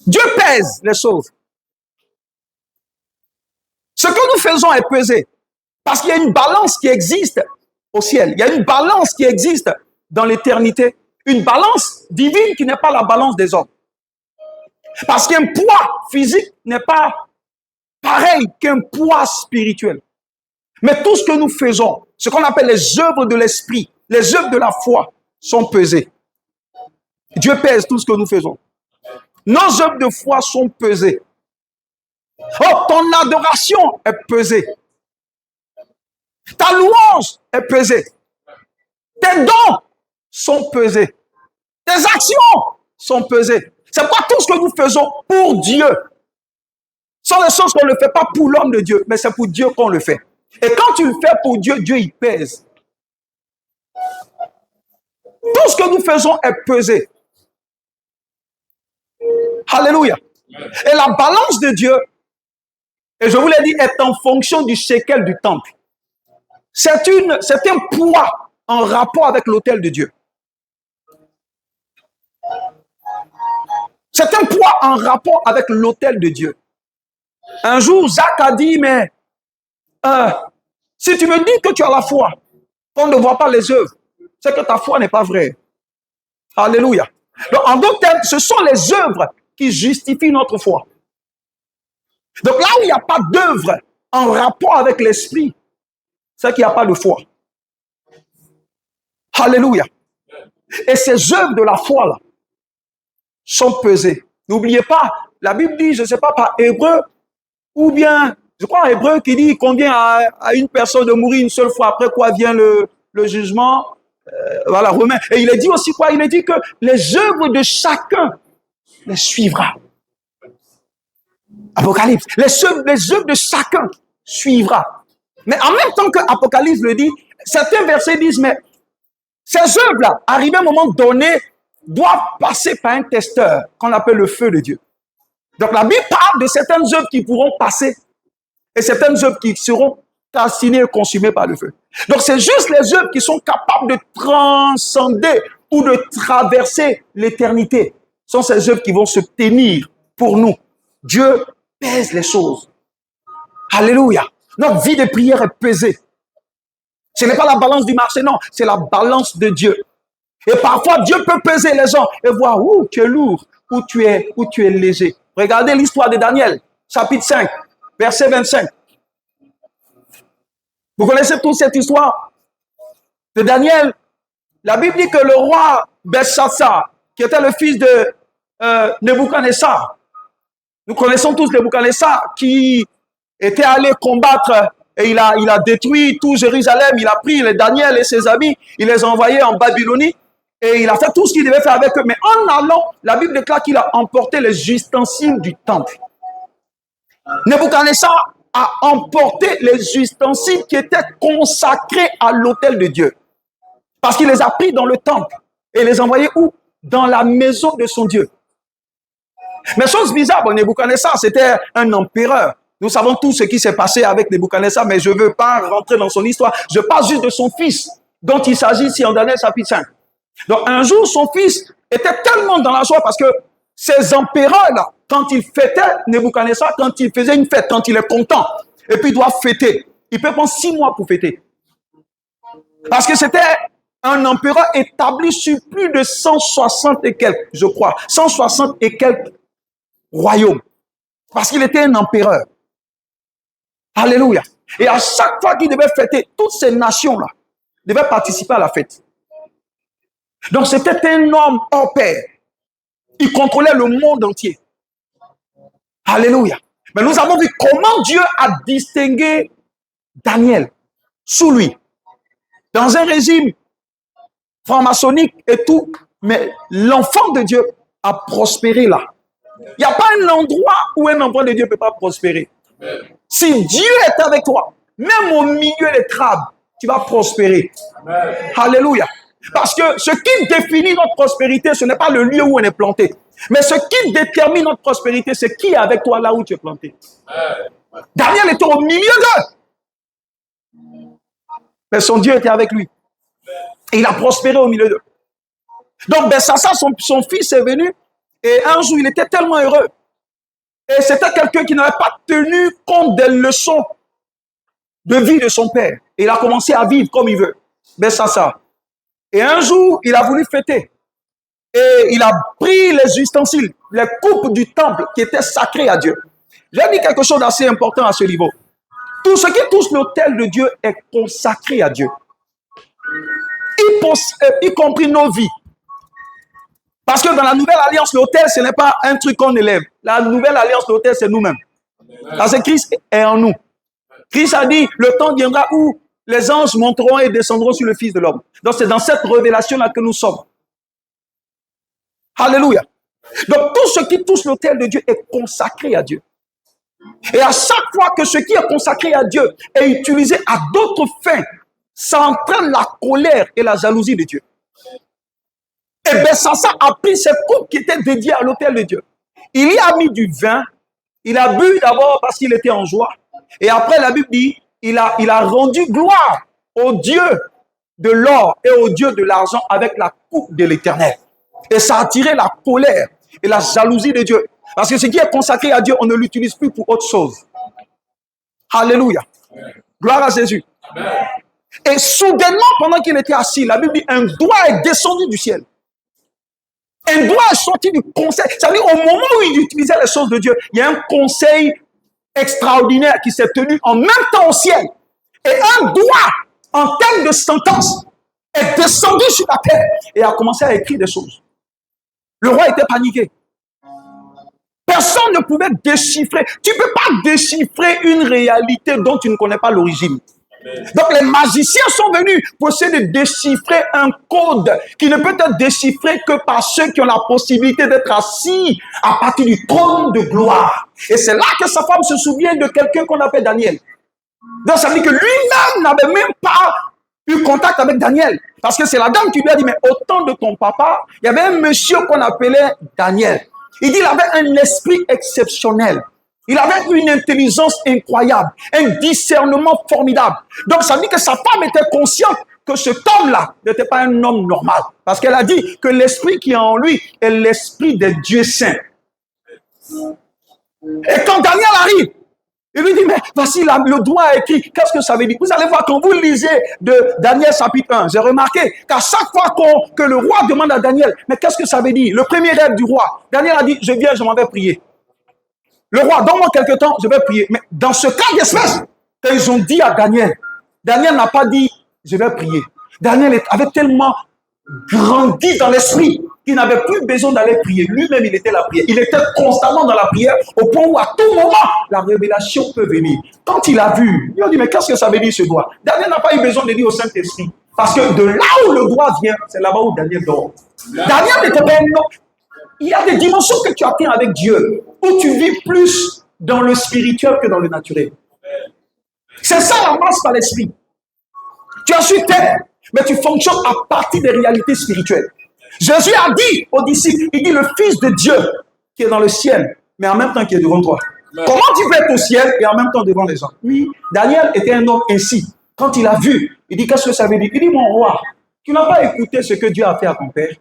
Dieu pèse les choses. Ce que nous faisons est pesé. Parce qu'il y a une balance qui existe au ciel. Il y a une balance qui existe dans l'éternité. Une balance divine qui n'est pas la balance des hommes. Parce qu'un poids physique n'est pas pareil qu'un poids spirituel. Mais tout ce que nous faisons, ce qu'on appelle les œuvres de l'esprit, les œuvres de la foi, sont pesées. Dieu pèse tout ce que nous faisons. Nos œuvres de foi sont pesées. Oh, ton adoration est pesée. Ta louange est pesée. Tes dons sont pesés. Tes actions sont pesées. C'est pas tout ce que nous faisons pour Dieu. Ce sont des choses qu'on ne fait pas pour l'homme de Dieu, mais c'est pour Dieu qu'on le fait. Et quand tu le fais pour Dieu, Dieu il pèse. Tout ce que nous faisons est pesé. Alléluia. Et la balance de Dieu, et je vous l'ai dit, est en fonction du shekel du temple. C'est un poids en rapport avec l'autel de Dieu. C'est un poids en rapport avec l'autel de Dieu. Un jour, Zach a dit, mais si tu me dis que tu as la foi, qu'on ne voit pas les œuvres, c'est que ta foi n'est pas vraie. Alléluia. Donc, en d'autres termes, ce sont les œuvres qui justifient notre foi. Donc là où il n'y a pas d'œuvre en rapport avec l'esprit, c'est qu'il n'y a pas de foi. Alléluia. Et ces œuvres de la foi là sont pesées. N'oubliez pas, la Bible dit, je ne sais pas par hébreu, ou bien, je crois en hébreu qui dit qu'on vient à une personne de mourir une seule fois, après quoi vient le jugement. Voilà, Romain. Et il a dit aussi quoi? Il a dit que les œuvres de chacun les suivra. Apocalypse. Les œuvres de chacun suivra. Mais en même temps que Apocalypse le dit, certains versets disent, mais ces œuvres-là, arrivé à un moment donné, doivent passer par un testeur qu'on appelle le feu de Dieu. Donc la Bible parle de certaines œuvres qui pourront passer et certaines œuvres qui seront calcinées et consumées par le feu. Donc c'est juste les œuvres qui sont capables de transcender ou de traverser l'éternité. Ce sont ces œuvres qui vont se tenir pour nous. Dieu pèse les choses. Alléluia. Notre vie de prière est pesée. Ce n'est pas la balance du marché, non. C'est la balance de Dieu. Et parfois, Dieu peut peser les gens et voir où tu es lourd, où tu es léger. Regardez l'histoire de Daniel, chapitre 5, verset 25. Vous connaissez toute cette histoire de Daniel. La Bible dit que le roi Belshazzar, qui était le fils de Nebuchadnezzar, nous connaissons tous Nebuchadnezzar, qui était allé combattre et il a détruit tout Jérusalem. Il a pris les Daniel et ses amis, il les a envoyés en Babylonie et il a fait tout ce qu'il devait faire avec eux. Mais en allant, la Bible déclare qu'il a emporté les ustensiles du temple. Nebuchadnezzar a emporté les ustensiles qui étaient consacrés à l'autel de Dieu. Parce qu'il les a pris dans le temple et les a envoyés où? Dans la maison de son Dieu. Mais chose bizarre, Nebuchadnezzar, c'était un empereur. Nous savons tout ce qui s'est passé avec Nebuchadnezzar, mais je ne veux pas rentrer dans son histoire. Je parle juste de son fils, dont il s'agit ici en Daniel chapitre 5. Donc un jour, son fils était tellement dans la joie parce que ces empereurs-là, quand ils fêtaient Nebuchadnezzar, quand il faisait une fête, quand il est content, et puis il doit fêter, il peut prendre 6 mois pour fêter. Parce que c'était un empereur établi sur plus de 160 et quelques, je crois, 160 et quelques royaumes. Parce qu'il était un empereur. Alléluia. Et à chaque fois qu'il devait fêter, toutes ces nations-là devaient participer à la fête. Donc c'était un homme hors pair. Il contrôlait le monde entier. Alléluia. Mais nous avons vu comment Dieu a distingué Daniel. sous lui, dans un régime franc-maçonnique et tout, mais l'enfant de Dieu a prospéré là. Il n'y a pas un endroit où un enfant de Dieu ne peut pas prospérer. Si Dieu est avec toi, même au milieu des crabes, tu vas prospérer. Alléluia. Parce que ce qui définit notre prospérité, ce n'est pas le lieu où on est planté. Mais ce qui détermine notre prospérité, c'est qui est avec toi là où tu es planté. Daniel était au milieu d'eux. Mais son Dieu était avec lui. Et il a prospéré au milieu d'eux. Donc, Belshazzar, son fils est venu. Et un jour, il était tellement heureux. Et c'était quelqu'un qui n'avait pas tenu compte des leçons de vie de son père. Et il a commencé à vivre comme il veut. Belshazzar. Et un jour, il a voulu fêter. Et il a pris les ustensiles, les coupes du temple qui étaient sacrées à Dieu. J'ai dit quelque chose d'assez important à ce niveau. Tout ce qui touche l'autel de Dieu est consacré à Dieu. Y compris nos vies. Parce que dans la nouvelle alliance, l'autel, ce n'est pas un truc qu'on élève. La nouvelle alliance, l'autel, c'est nous-mêmes. Parce que Christ est en nous. Christ a dit, le temps viendra où les anges monteront et descendront sur le Fils de l'homme. Donc c'est dans cette révélation-là que nous sommes. Alléluia. Donc tout ce qui touche l'autel de Dieu est consacré à Dieu. Et à chaque fois que ce qui est consacré à Dieu est utilisé à d'autres fins, ça entraîne la colère et la jalousie de Dieu. Et Belshazzar a pris cette coupe qui était dédiée à l'autel de Dieu. Il y a mis du vin. Il a bu d'abord parce qu'il était en joie. Et après, la Bible dit, il a rendu gloire au Dieu de l'or et au Dieu de l'argent avec la coupe de l'Éternel. Et ça a attiré la colère et la jalousie de Dieu. Parce que ce qui est consacré à Dieu, on ne l'utilise plus pour autre chose. Alléluia. Gloire à Jésus. Et soudainement, pendant qu'il était assis, la Bible dit, un doigt est descendu du ciel. Un doigt est sorti du conseil. C'est-à-dire, au moment où il utilisait les choses de Dieu, il y a un conseil extraordinaire qui s'est tenu en même temps au ciel. Et un doigt, en termes de sentence, est descendu sur la terre et a commencé à écrire des choses. Le roi était paniqué. Personne ne pouvait déchiffrer. Tu ne peux pas déchiffrer une réalité dont tu ne connais pas l'origine. Donc les magiciens sont venus pour essayer de déchiffrer un code qui ne peut être déchiffré que par ceux qui ont la possibilité d'être assis à partir du trône de gloire. Et c'est là que sa femme se souvient de quelqu'un qu'on appelle Daniel. Donc ça veut dire que lui-même n'avait même pas eu contact avec Daniel. Parce que c'est la dame qui lui a dit, mais au temps de ton papa, il y avait un monsieur qu'on appelait Daniel. Il dit qu'il avait un esprit exceptionnel. Il avait une intelligence incroyable, un discernement formidable. Donc, ça veut dire que sa femme était consciente que cet homme-là n'était pas un homme normal. Parce qu'elle a dit que l'esprit qui est en lui est l'esprit des dieux saints. Et quand Daniel arrive, il lui dit, mais voici le doigt écrit. Qu'est-ce que ça veut dire? Vous allez voir, quand vous lisez de Daniel chapitre 1, j'ai remarqué qu'à chaque fois que le roi demande à Daniel, mais qu'est-ce que ça veut dire? Le premier rêve du roi, Daniel a dit, je viens, je m'en vais prier. Le roi, donne-moi quelque temps, je vais prier. Mais dans ce cas d'espèce, quand ils ont dit à Daniel, Daniel n'a pas dit, je vais prier. Daniel avait tellement grandi dans l'esprit qu'il n'avait plus besoin d'aller prier. Lui-même, il était la prière. Il était constamment dans la prière au point où à tout moment, la révélation peut venir. Quand il a vu, il a dit, mais qu'est-ce que ça veut dire ce doigt? Daniel n'a pas eu besoin de dire au Saint-Esprit. Parce que de là où le doigt vient, c'est là-bas où Daniel dort. Daniel n'était pas un homme. Il y a des dimensions que tu atteins avec Dieu, où tu vis plus dans le spirituel que dans le naturel. C'est ça la marche par l'esprit. Tu as su terre, mais tu fonctionnes à partir des réalités spirituelles. Jésus a dit aux disciples, il dit le Fils de Dieu qui est dans le ciel, mais en même temps qui est devant toi. Comment tu peux être au ciel et en même temps devant les gens? Oui, Daniel était un homme ainsi. Quand il a vu, il dit, qu'est-ce que ça veut dire? Il dit, mon roi, tu n'as pas écouté ce que Dieu a fait à ton père.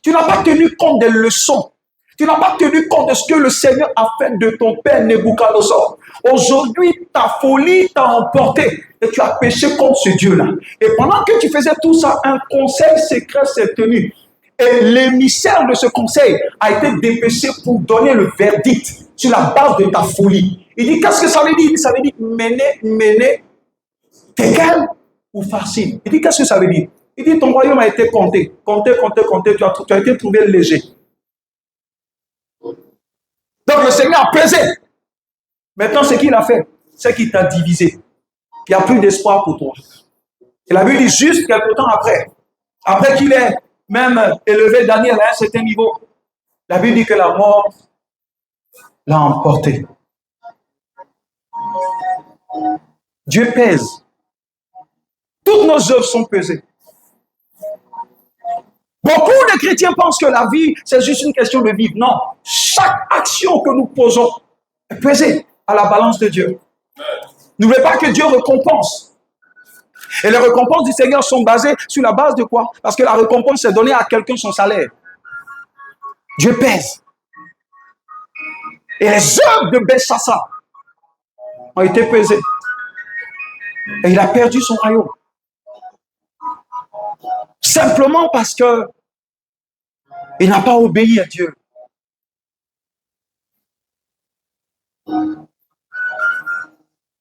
Tu n'as pas tenu compte des leçons. Tu n'as pas tenu compte de ce que le Seigneur a fait de ton père Nebuchadnezzar. Aujourd'hui, ta folie t'a emporté et tu as péché contre ce Dieu-là. Et pendant que tu faisais tout ça, un conseil secret s'est tenu. Et l'émissaire de ce conseil a été dépêché pour donner le verdict sur la base de ta folie. Il dit, qu'est-ce que ça veut dire? Ça veut dire mener, tekel ou farcine. Il dit, qu'est-ce que ça veut dire? Il dit, ton royaume a été compté, tu as été trouvé léger. Donc le Seigneur a pesé. Maintenant, ce qu'il a fait, c'est qu'il t'a divisé. Il n'y a plus d'espoir pour toi. Et la Bible dit juste quelque temps après qu'il ait même élevé Daniel à un certain niveau, la Bible dit que la mort l'a emporté. Dieu pèse. Toutes nos œuvres sont pesées. Beaucoup de chrétiens pensent que la vie, c'est juste une question de vivre. Non. Chaque action que nous posons est pesée à la balance de Dieu. N'oubliez pas que Dieu récompense. Et les récompenses du Seigneur sont basées sur la base de quoi? Parce que la récompense, c'est donner à quelqu'un son salaire. Dieu pèse. Et les œuvres de Belshazzar ont été pesées. Et il a perdu son royaume. Simplement parce que il n'a pas obéi à Dieu.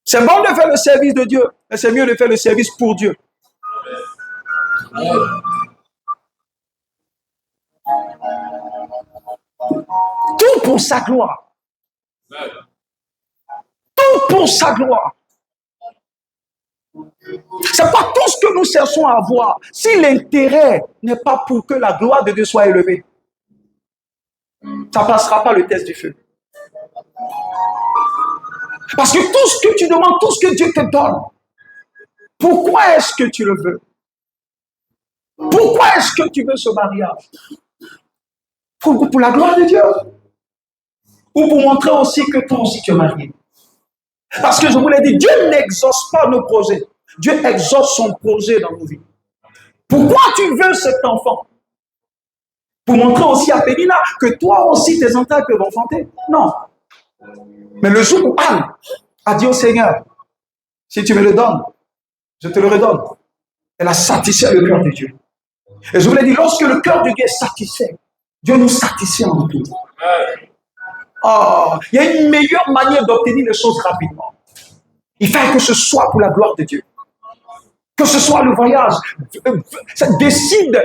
C'est bon de faire le service de Dieu, mais c'est mieux de faire le service pour Dieu. Tout pour sa gloire. Tout pour sa gloire. C'est pas tout ce que nous cherchons à avoir. Si l'intérêt n'est pas pour que la gloire de Dieu soit élevée, ça ne passera pas le test du feu. Parce que tout ce que tu demandes, tout ce que Dieu te donne, pourquoi est-ce que tu le veux? Pourquoi est-ce que tu veux ce mariage? Pour la gloire de Dieu? Ou pour montrer aussi que toi aussi tu es marié? Parce que je vous l'ai dit, Dieu n'exauce pas nos projets. Dieu exauce son projet dans nos vies. Pourquoi tu veux cet enfant? Pour montrer aussi à Pénina que toi aussi tes entrailles peuvent enfanter? Non. Mais le jour où Anne a dit au Seigneur, si tu me le donnes, je te le redonne. Elle a satisfait le cœur de Dieu. Et je vous l'ai dit, lorsque le cœur de Dieu est satisfait, Dieu nous satisfait en tout. Oh, il y a une meilleure manière d'obtenir les choses rapidement. Il faut que ce soit pour la gloire de Dieu. Que ce soit le voyage. Décide,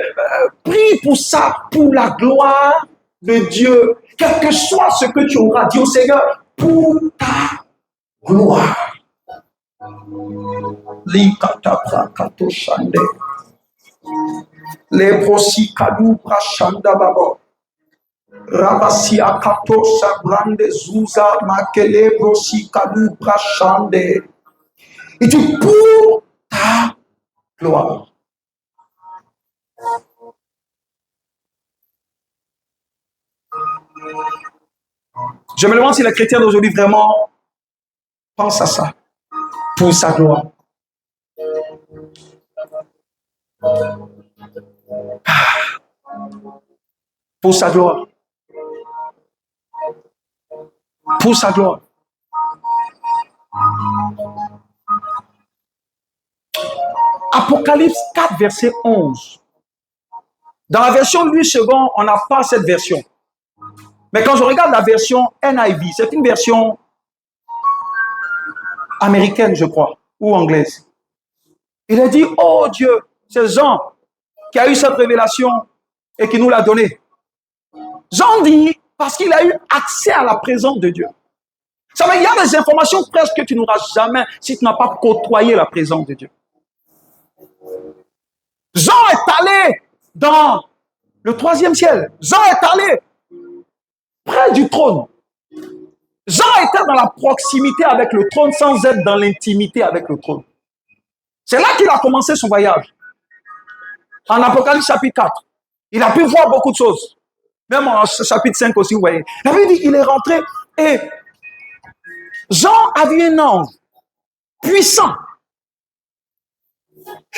prie pour ça, pour la gloire de Dieu. Quel que soit ce que tu auras dit au Seigneur, pour ta gloire. Les prosi kadou prachanda babo. Rabasi akato sabrande zuza makele prosi kadou prachande. Et tu pour ta gloire. Je me demande si les chrétiens d'aujourd'hui vraiment pensent à ça. Pour sa gloire. Pour sa gloire. Pour sa gloire. Apocalypse 4, verset 11. Dans la version Louis II, on n'a pas cette version. Mais quand je regarde la version NIV, c'est une version américaine, je crois, ou anglaise. Il a dit, oh Dieu, c'est Jean qui a eu cette révélation et qui nous l'a donnée. Jean dit, parce qu'il a eu accès à la présence de Dieu. Ça veut dire, il y a des informations presque que tu n'auras jamais si tu n'as pas côtoyé la présence de Dieu. Jean est allé dans le 3e ciel. Jean est allé près du trône. Jean était dans la proximité avec le trône sans être dans l'intimité avec le trône. C'est là qu'il a commencé son voyage. En Apocalypse chapitre 4. Il a pu voir beaucoup de choses. Même en chapitre 5 aussi, vous voyez. La Bible dit, il est rentré et Jean a vu un ange puissant.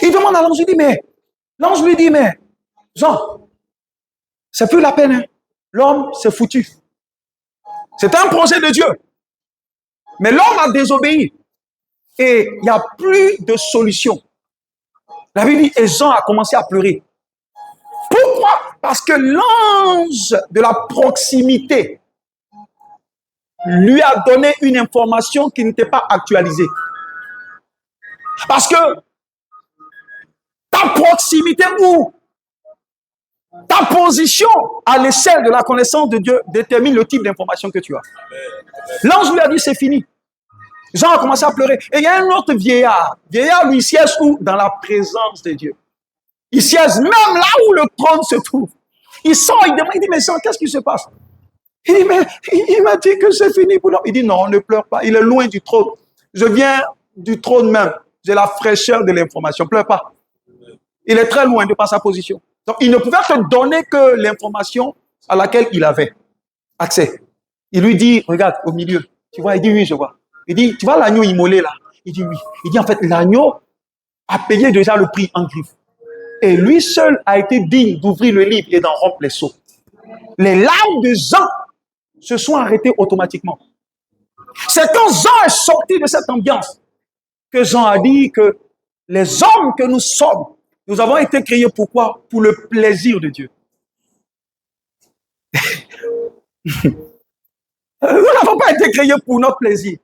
Il demande à l'ange, il dit, mais l'ange lui dit, mais Jean, c'est plus la peine. Hein. L'homme, c'est foutu. C'est un projet de Dieu. Mais l'homme a désobéi. Et il n'y a plus de solution. La Bible dit, et Jean a commencé à pleurer. Pourquoi? Parce que l'ange de la proximité lui a donné une information qui n'était pas actualisée. Parce que ta proximité ou ta position à l'échelle de la connaissance de Dieu détermine le type d'information que tu as. L'ange lui a dit, c'est fini. Jean a commencé à pleurer. Et il y a un autre vieillard. Vieillard, lui, siège où? Dans la présence de Dieu. Il siège même là où le trône se trouve. Il sort, il demande, il dit, mais Jean, qu'est-ce qui se passe? Il dit, mais il m'a dit que c'est fini pour l'homme. Il dit, non, ne pleure pas. Il est loin du trône. Je viens du trône même. J'ai la fraîcheur de l'information. Pleure pas. Il est très loin de par sa position. Donc, il ne pouvait te donner que l'information à laquelle il avait accès. Il lui dit, regarde, au milieu. Tu vois, il dit, oui, je vois. Il dit, tu vois l'agneau immolé là? Il dit, oui. Il dit, en fait, l'agneau a payé déjà le prix en griffe. Et lui seul a été digne d'ouvrir le livre et d'en rompre les sceaux. Les larmes de Jean se sont arrêtées automatiquement. C'est quand Jean est sorti de cette ambiance que Jean a dit que les hommes que nous sommes, nous avons été créés pourquoi? Pour le plaisir de Dieu. Nous n'avons pas été créés pour notre plaisir.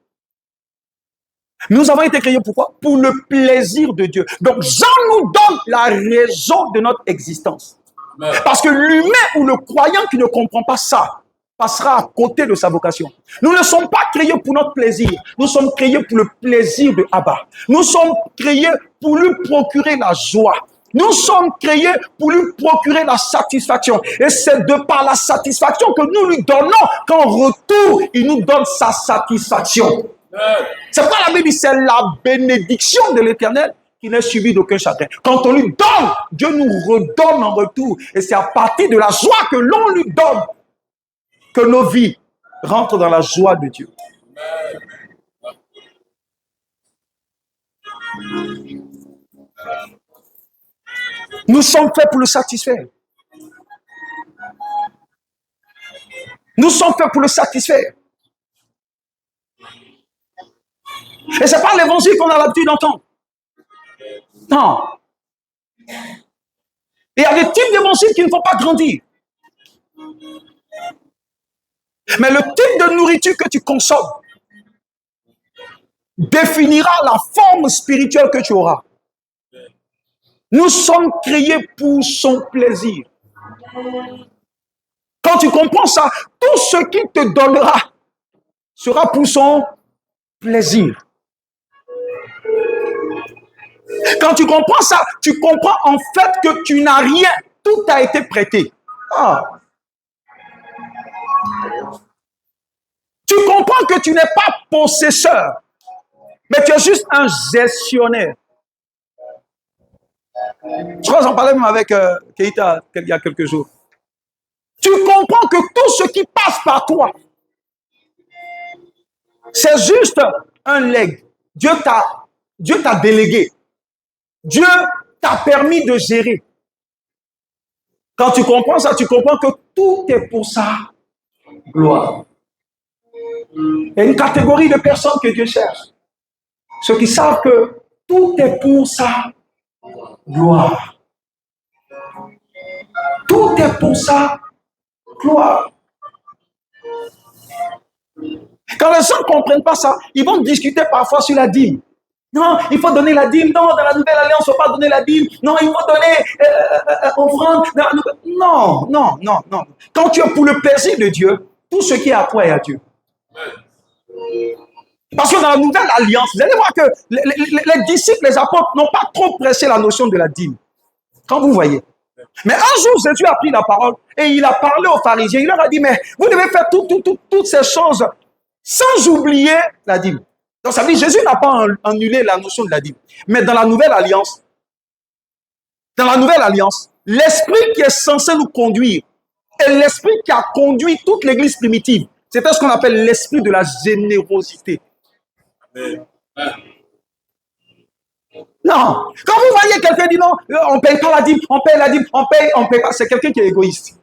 Nous avons été créés pourquoi? Pour le plaisir de Dieu. Donc Jean nous donne la raison de notre existence. Parce que l'humain ou le croyant qui ne comprend pas ça passera à côté de sa vocation. Nous ne sommes pas créés pour notre plaisir. Nous sommes créés pour le plaisir de Abba. Nous sommes créés pour lui procurer la joie. Nous sommes créés pour lui procurer la satisfaction. Et c'est de par la satisfaction que nous lui donnons qu'en retour, il nous donne sa satisfaction. C'est pas la Bible dit, c'est la bénédiction de l'Éternel qui n'est suivie d'aucun chagrin. Quand on lui donne, Dieu nous redonne en retour. Et c'est à partir de la joie que l'on lui donne que nos vies rentrent dans la joie de Dieu. Nous sommes faits pour le satisfaire. Nous sommes faits pour le satisfaire. Et ce n'est pas l'évangile qu'on a l'habitude d'entendre. Non. Il y a des types d'évangiles qui ne font pas grandir. Mais le type de nourriture que tu consommes définira la forme spirituelle que tu auras. Nous sommes créés pour son plaisir. Quand tu comprends ça, tout ce qu'il te donnera sera pour son plaisir. Quand tu comprends ça, tu comprends en fait que tu n'as rien. Tout a été prêté. Ah. Tu comprends que tu n'es pas possesseur, mais tu es juste un gestionnaire. Je crois que j'en parlais même avec Keita il y a quelques jours. Tu comprends que tout ce qui passe par toi, c'est juste un legs. Dieu t'a délégué. Dieu t'a permis de gérer. Quand tu comprends ça, tu comprends que tout est pour sa gloire. Il y a une catégorie de personnes que Dieu cherche. Ceux qui savent que tout est pour sa gloire. Tout est pour sa gloire. Quand les gens ne comprennent pas ça, ils vont discuter parfois sur la dîme. Non, il faut donner la dîme. Non, dans la nouvelle alliance, il ne faut pas donner la dîme. Non, il faut donner offrande. Non. Quand tu es pour le plaisir de Dieu, tout ce qui est à toi est à Dieu. Parce que dans la nouvelle alliance, vous allez voir que les disciples, les apôtres n'ont pas trop pressé la notion de la dîme. Quand vous voyez. Mais un jour, Jésus a pris la parole et il a parlé aux pharisiens. Il leur a dit, mais vous devez faire toutes ces choses sans oublier la dîme. Donc ça veut dire Jésus n'a pas annulé la notion de la dîme. Mais dans la nouvelle alliance, l'esprit qui est censé nous conduire est l'esprit qui a conduit toute l'église primitive. C'était ce qu'on appelle l'esprit de la générosité. Non. Quand vous voyez quelqu'un dire non, on ne paye pas la dîme, on paye la dîme, on paye pas, c'est quelqu'un qui est égoïste.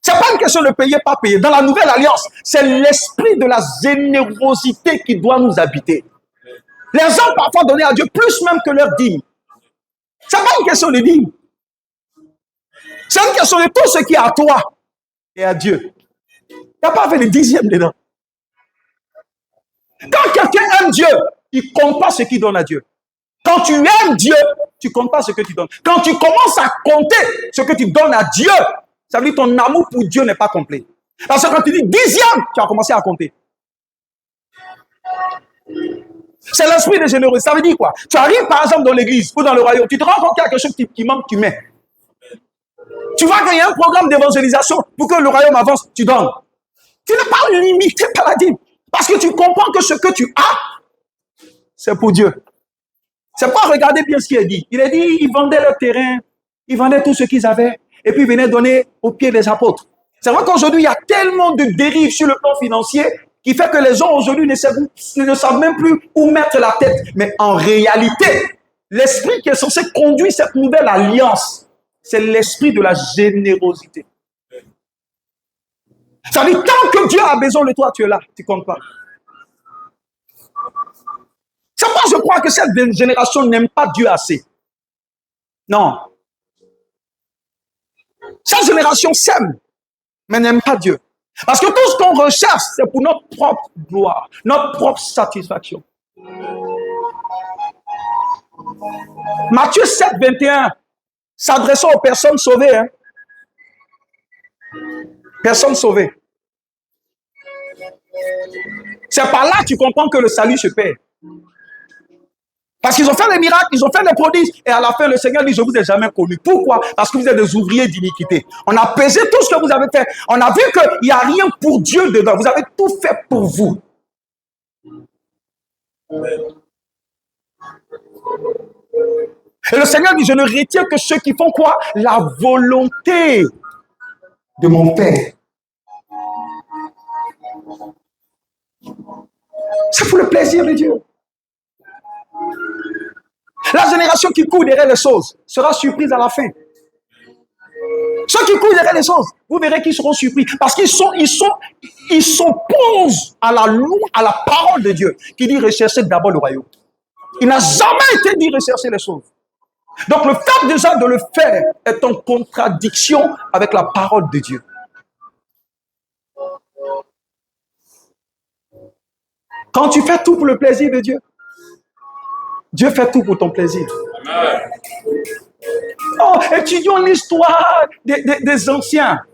Ce n'est pas une question de payer, pas payer. Dans la nouvelle alliance, c'est l'esprit de la générosité qui doit nous habiter. Les gens parfois donnent à Dieu plus même que leur dîme. Ce n'est pas une question de dîme. C'est une question de tout ce qui est à toi et à Dieu. Il n'y a pas fait le dixième dedans. Quand quelqu'un aime Dieu, il ne compte pas ce qu'il donne à Dieu. Quand tu aimes Dieu, tu ne comptes pas ce que tu donnes. Quand tu commences à compter ce que tu donnes à Dieu, ça veut dire que ton amour pour Dieu n'est pas complet. Parce que quand tu dis dixième, tu as commencé à compter. C'est l'esprit de générosité. Ça veut dire quoi? Tu arrives par exemple dans l'église ou dans le royaume, tu te rends compte qu'il y a quelque chose qui manque, tu mets. Tu vois qu'il y a un programme d'évangélisation pour que le royaume avance, tu donnes. Tu n'es pas limité par la dîme. Parce que tu comprends que ce que tu as, c'est pour Dieu. C'est pas regarder bien ce qu'il a dit. Il a dit, ils vendaient leur terrain, ils vendaient tout ce qu'ils avaient, et puis ils venaient donner aux pieds des apôtres. C'est vrai qu'aujourd'hui, il y a tellement de dérives sur le plan financier qui fait que les gens aujourd'hui ne savent même plus où mettre la tête. Mais en réalité, l'esprit qui est censé conduire cette nouvelle alliance, c'est l'esprit de la générosité. Ça veut dire, tant que Dieu a besoin de toi, tu es là, tu ne comptes pas. C'est pourquoi je crois que cette génération n'aime pas Dieu assez. Non. Cette génération s'aime, mais n'aime pas Dieu. Parce que tout ce qu'on recherche, c'est pour notre propre gloire, notre propre satisfaction. Matthieu 7, 21, s'adressant aux personnes sauvées. Hein? Personnes sauvées. C'est par là que tu comprends que le salut se perd. Parce qu'ils ont fait les miracles, ils ont fait les prodiges, et à la fin, le Seigneur dit, je ne vous ai jamais connu. Pourquoi? Parce que vous êtes des ouvriers d'iniquité. On a pesé tout ce que vous avez fait. On a vu qu'il n'y a rien pour Dieu dedans. Vous avez tout fait pour vous. Et le Seigneur dit, je ne retiens que ceux qui font quoi? La volonté de mon Père. C'est pour le plaisir de Dieu. La génération qui court derrière les choses sera surprise à la fin. Ceux qui courent derrière les choses, vous verrez qu'ils seront surpris parce qu'ils s'opposent à la loi, à la parole de Dieu qui dit rechercher d'abord le royaume. Il n'a jamais été dit rechercher les choses. Donc le fait déjà de le faire est en contradiction avec la parole de Dieu. Quand tu fais tout pour le plaisir de Dieu, Dieu fait tout pour ton plaisir. Amen. Oh, étudions l'histoire des anciens.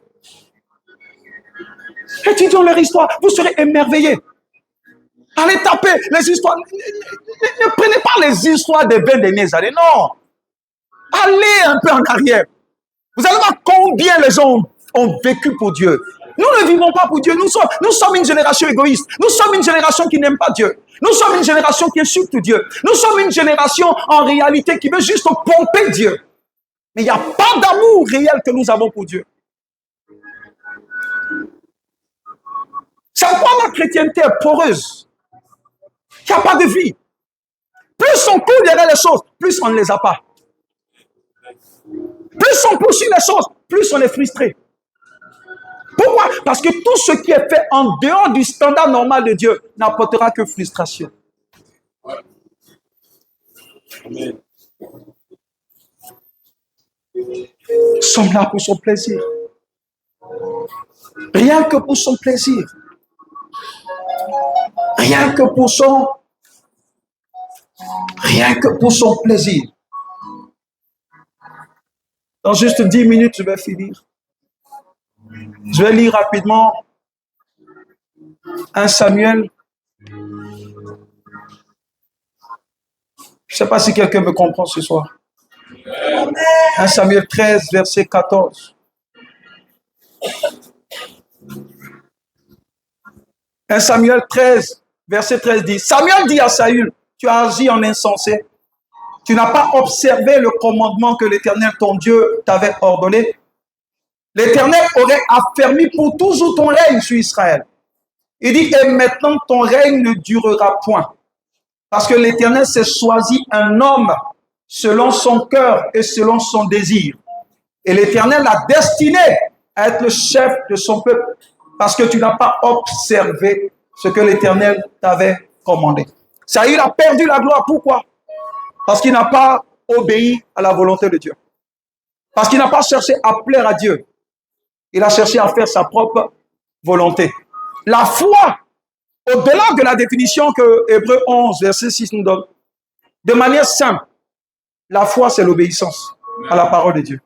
Étudions leur histoire. Vous serez émerveillés. Allez taper les histoires. Ne prenez pas les histoires des 20 dernières années. Non. Allez un peu en arrière. Vous allez voir combien les gens ont vécu pour Dieu. Nous ne vivons pas pour Dieu. Nous sommes une génération égoïste. Nous sommes une génération qui n'aime pas Dieu. Nous sommes une génération qui insulte Dieu. Nous sommes une génération en réalité qui veut juste pomper Dieu. Mais il n'y a pas d'amour réel que nous avons pour Dieu. C'est pourquoi la chrétienté est poreuse. Il n'y a pas de vie. Plus on court derrière les choses, plus on ne les a pas. Plus on poursuit les choses, plus on est frustré. Pourquoi? Parce que tout ce qui est fait en dehors du standard normal de Dieu n'apportera que frustration. Amen. Nous sommes là pour son plaisir. Rien que pour son plaisir. Rien que pour son plaisir. Dans juste 10 minutes, je vais finir. Je vais lire rapidement 1 Samuel. Je ne sais pas si quelqu'un me comprend ce soir. 1 Samuel 13, verset 14. 1 Samuel 13, verset 13 dit, Samuel dit à Saül, tu as agi en insensé. Tu n'as pas observé le commandement que l'Éternel, ton Dieu, t'avait ordonné. L'Éternel aurait affermi pour toujours ton règne sur Israël. Il dit, et maintenant ton règne ne durera point. Parce que l'Éternel s'est choisi un homme selon son cœur et selon son désir. Et l'Éternel l'a destiné à être le chef de son peuple. Parce que tu n'as pas observé ce que l'Éternel t'avait commandé. Saül a perdu la gloire. Pourquoi? Parce qu'il n'a pas obéi à la volonté de Dieu. Parce qu'il n'a pas cherché à plaire à Dieu. Il a cherché à faire sa propre volonté. La foi, au-delà de la définition que Hébreux 11, verset 6 nous donne, de manière simple, la foi, c'est l'obéissance à la parole de Dieu.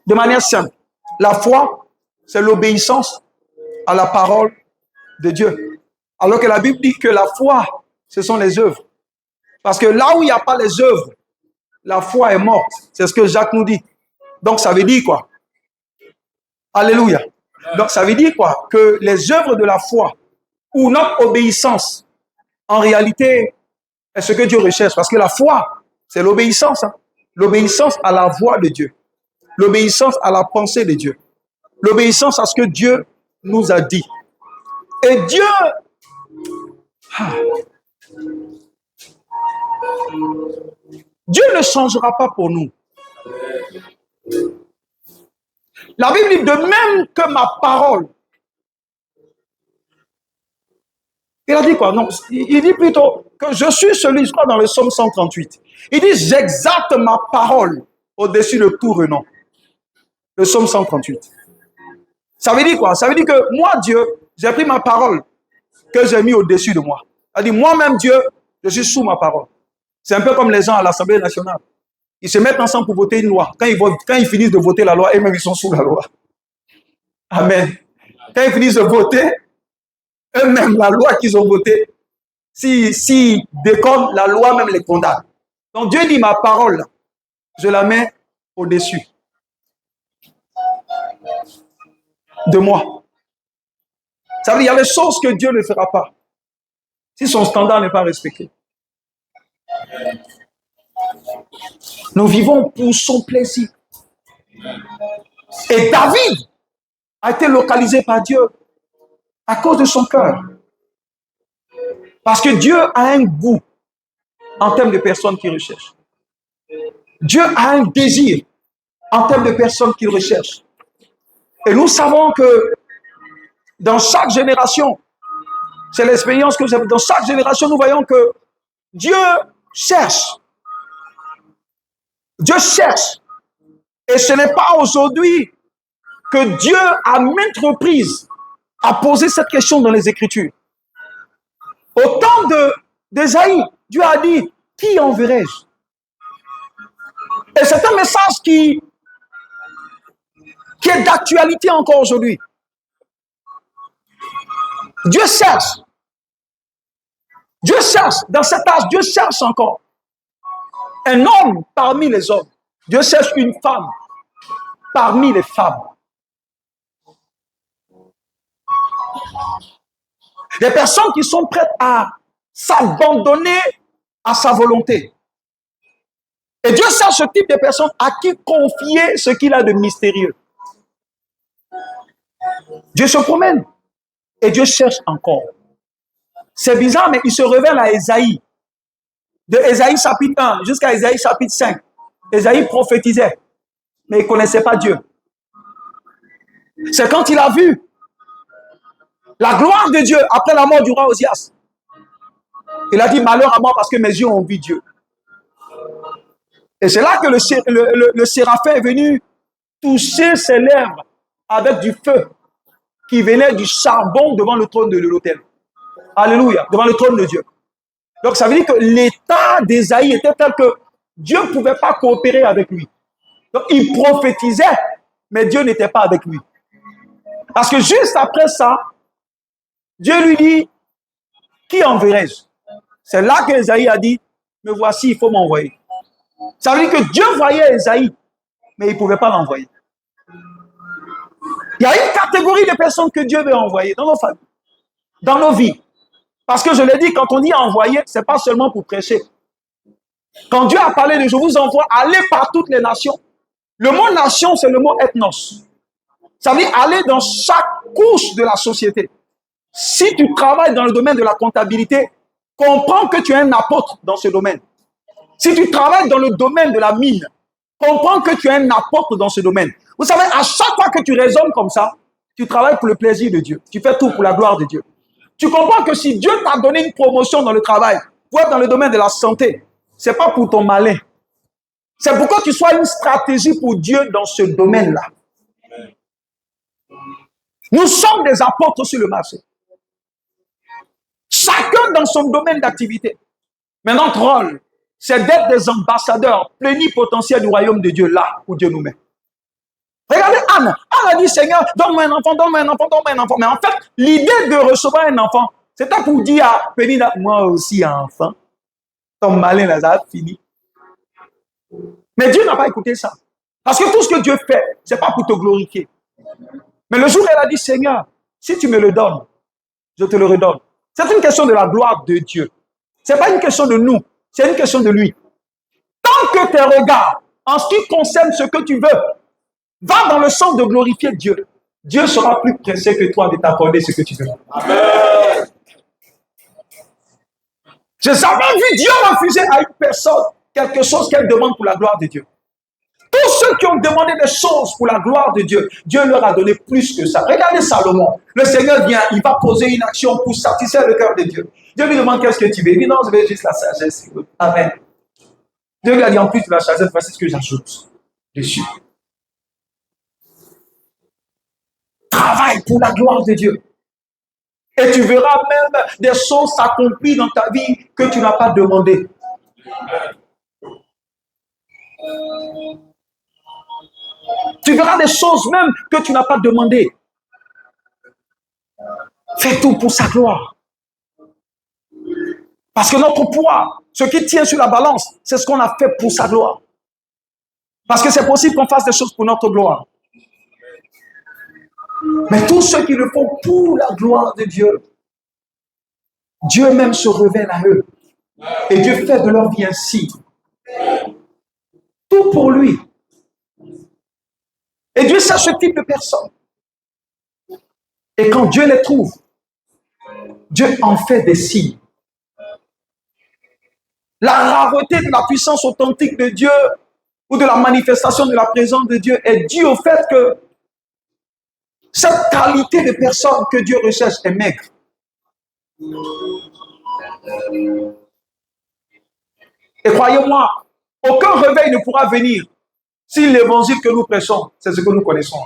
De manière simple, la foi, c'est l'obéissance à la parole de Dieu. Alors que la Bible dit que la foi, ce sont les œuvres. Parce que là où il n'y a pas les œuvres, la foi est morte. C'est ce que Jacques nous dit. Donc ça veut dire quoi? Alléluia. Donc ça veut dire quoi? Que les œuvres de la foi ou notre obéissance, en réalité, est ce que Dieu recherche. Parce que la foi, c'est l'obéissance. Hein? L'obéissance à la voix de Dieu. L'obéissance à la pensée de Dieu. L'obéissance à ce que Dieu nous a dit. Et Dieu... Dieu ne changera pas pour nous. La Bible dit de même que ma parole. Il a dit quoi? Non, il dit plutôt que je suis celui, je crois dans le psaume 138. Il dit j'exalte ma parole au-dessus de tout renom. Le psaume 138. Ça veut dire quoi? Ça veut dire que moi, Dieu, j'ai pris ma parole que j'ai mis au-dessus de moi. Ça veut dire moi-même, Dieu, je suis sous ma parole. C'est un peu comme les gens à l'Assemblée nationale. Ils se mettent ensemble pour voter une loi. Quand ils finissent de voter la loi, eux-mêmes, ils sont sous la loi. Amen. Quand ils finissent de voter, eux-mêmes, la loi qu'ils ont votée, si déconnent, la loi même les condamne. Donc Dieu dit, ma parole, je la mets au-dessus de moi. Ça veut dire, il y a des choses que Dieu ne fera pas si son standard n'est pas respecté. Nous vivons pour son plaisir. Et David a été localisé par Dieu à cause de son cœur. Parce que Dieu a un goût en termes de personnes qu'il recherche. Dieu a un désir en termes de personnes qu'il recherche. Et nous savons que dans chaque génération, c'est l'expérience que j'ai. Dans chaque génération, nous voyons que Dieu cherche. Dieu cherche. Et ce n'est pas aujourd'hui que Dieu, à maintes reprises, a posé cette question dans les Écritures. Au temps d'Ésaïe, Dieu a dit, qui enverrai-je? Et c'est un message qui est d'actualité encore aujourd'hui. Dieu cherche. Dieu cherche. Dans cet âge, Dieu cherche encore un homme parmi les hommes. Dieu cherche une femme parmi les femmes. Des personnes qui sont prêtes à s'abandonner à sa volonté. Et Dieu cherche ce type de personnes à qui confier ce qu'il a de mystérieux. Dieu se promène et Dieu cherche encore. C'est bizarre, mais il se révèle à Ésaïe. De Ésaïe chapitre 1 jusqu'à Ésaïe chapitre 5. Ésaïe prophétisait, mais il ne connaissait pas Dieu. C'est quand il a vu la gloire de Dieu après la mort du roi Osias. Il a dit malheur à moi parce que mes yeux ont vu Dieu. Et c'est là que le séraphin est venu toucher ses lèvres avec du feu qui venait du charbon devant le trône de l'autel. Alléluia, devant le trône de Dieu. Donc ça veut dire que l'état d'Ésaïe était tel que Dieu ne pouvait pas coopérer avec lui. Donc il prophétisait, mais Dieu n'était pas avec lui. Parce que juste après ça, Dieu lui dit, qui enverrai-je? C'est là que Ésaïe a dit, me voici, il faut m'envoyer. Ça veut dire que Dieu voyait Ésaïe, mais il ne pouvait pas l'envoyer. Il y a une catégorie de personnes que Dieu veut envoyer dans nos familles, dans nos vies. Parce que je l'ai dit, quand on dit envoyer, ce n'est pas seulement pour prêcher. Quand Dieu a parlé de je vous envoie, aller par toutes les nations. Le mot nation, c'est le mot ethnos. Ça veut dire aller dans chaque couche de la société. Si tu travailles dans le domaine de la comptabilité, comprends que tu es un apôtre dans ce domaine. Si tu travailles dans le domaine de la mine, comprends que tu es un apôtre dans ce domaine. Vous savez, à chaque fois que tu raisonnes comme ça, tu travailles pour le plaisir de Dieu. Tu fais tout pour la gloire de Dieu. Tu comprends que si Dieu t'a donné une promotion dans le travail, pour être dans le domaine de la santé, ce n'est pas pour ton malin. C'est pour que tu sois une stratégie pour Dieu dans ce domaine-là. Nous sommes des apôtres sur le marché. Chacun dans son domaine d'activité. Mais notre rôle, c'est d'être des ambassadeurs plénipotentiels du royaume de Dieu, là où Dieu nous met. Regardez Anne. Anne a dit, Seigneur, donne-moi un enfant, donne-moi un enfant, donne-moi un enfant. Mais en fait, l'idée de recevoir un enfant, C'était pour dire à Pénina, moi aussi enfant, ton malin là, ça a fini. Mais Dieu n'a pas écouté ça. Parce que tout ce que Dieu fait, ce n'est pas pour te glorifier. Mais le jour où elle a dit, Seigneur, si tu me le donnes, je te le redonne. C'est une question de la gloire de Dieu. Ce n'est pas une question de nous, c'est une question de lui. Tant que tes regards, en ce qui concerne ce que tu veux, va dans le sens de glorifier Dieu, Dieu sera plus pressé que toi de t'accorder ce que tu veux. Amen. J'ai jamais vu Dieu refuser à une personne quelque chose qu'elle demande pour la gloire de Dieu. Tous ceux qui ont demandé des choses pour la gloire de Dieu, Dieu leur a donné plus que ça. Regardez Salomon. Le Seigneur vient, il va poser une action pour satisfaire le cœur de Dieu. Dieu lui demande qu'est-ce que tu veux. Il dit non, je veux juste la sagesse. Amen. Dieu lui a dit en plus de la sagesse, voici ce que j'ajoute dessus. Travaille pour la gloire de Dieu. Et tu verras même des choses s'accomplir dans ta vie que tu n'as pas demandé. Tu verras des choses même que tu n'as pas demandé. Fais tout pour sa gloire. Parce que notre poids, ce qui tient sur la balance, c'est ce qu'on a fait pour sa gloire. Parce que c'est possible qu'on fasse des choses pour notre gloire. Mais tous ceux qui le font pour la gloire de Dieu, Dieu même se révèle à eux. Et Dieu fait de leur vie ainsi. Tout pour lui. Et Dieu sait ce type de personnes. Et quand Dieu les trouve, Dieu en fait des signes. La rareté de la puissance authentique de Dieu ou de la manifestation de la présence de Dieu est due au fait que cette qualité de personne que Dieu recherche est maigre. Et croyez-moi, aucun réveil ne pourra venir si l'évangile que nous prêchons, c'est ce que nous connaissons.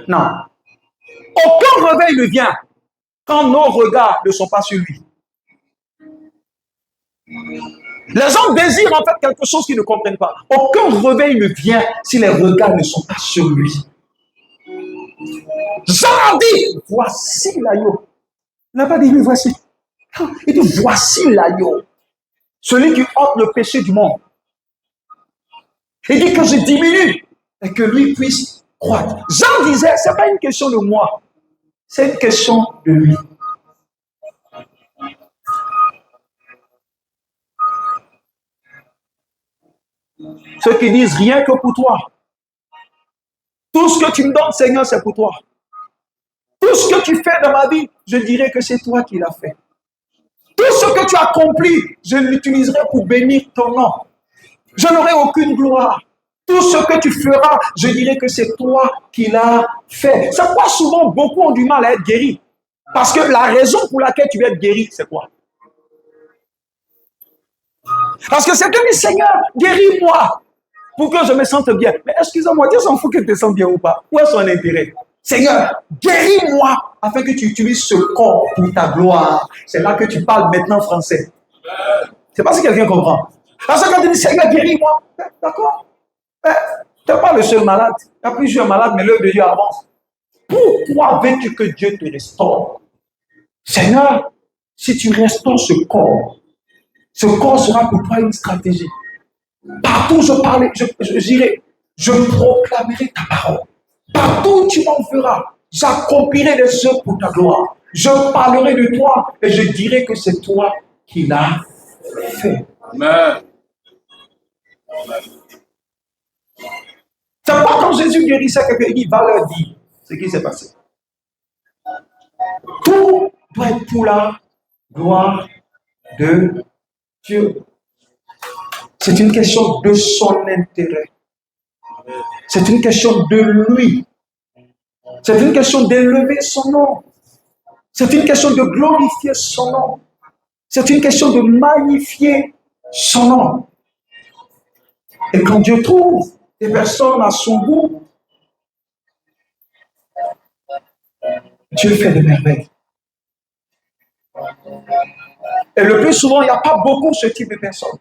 Non. Aucun réveil ne vient quand nos regards ne sont pas sur lui. Les gens désirent en fait quelque chose qu'ils ne comprennent pas. Aucun réveil ne vient si les regards ne sont pas sur lui. Jean dit, voici l'agneau. Il n'a pas dit, mais voici. Il dit, voici l'agneau. Celui qui ôte le péché du monde. Il dit que je diminue et que lui puisse croître. Jean disait, ce n'est pas une question de moi, c'est une question de lui. Ceux qui disent rien que pour toi. Tout ce que tu me donnes, Seigneur, c'est pour toi. Tout ce que tu fais dans ma vie, je dirais que c'est toi qui l'as fait. Tout ce que tu as accompli, je l'utiliserai pour bénir ton nom. Je n'aurai aucune gloire. Tout ce que tu feras, je dirais que c'est toi qui l'as fait. C'est pourquoi souvent beaucoup ont du mal à être guéris. Parce que la raison pour laquelle tu veux être guéri, c'est quoi? Parce que c'est que le Seigneur, guéris-moi pour que je me sente bien. Mais excusez-moi, Dieu s'en fout que tu te sens bien ou pas. Où est son intérêt? Seigneur, guéris-moi afin que tu utilises ce corps pour ta gloire. C'est là que tu parles maintenant français. C'est pas si quelqu'un comprend. Parce que quand tu dis Seigneur, guéris-moi, d'accord? Tu n'es pas le seul malade. Il y a plusieurs malades, mais l'œuvre de Dieu avance. Pourquoi veux-tu que Dieu te restaure? Seigneur, si tu restaures ce corps sera pour toi une stratégie. Partout où j'irai, je proclamerai ta parole. Partout où tu m'en feras, j'accomplirai des œuvres pour ta gloire. Je parlerai de toi et je dirai que c'est toi qui l'as fait. Amen. C'est pas quand Jésus guérissait quelqu'un, il dit, va leur dire ce qui s'est passé. Tout doit être pour la gloire de Dieu. C'est une question de son intérêt. C'est une question de lui. C'est une question d'élever son nom. C'est une question de glorifier son nom. C'est une question de magnifier son nom. Et quand Dieu trouve des personnes à son goût, Dieu fait des merveilles. Et le plus souvent, il n'y a pas beaucoup ce type de personnes.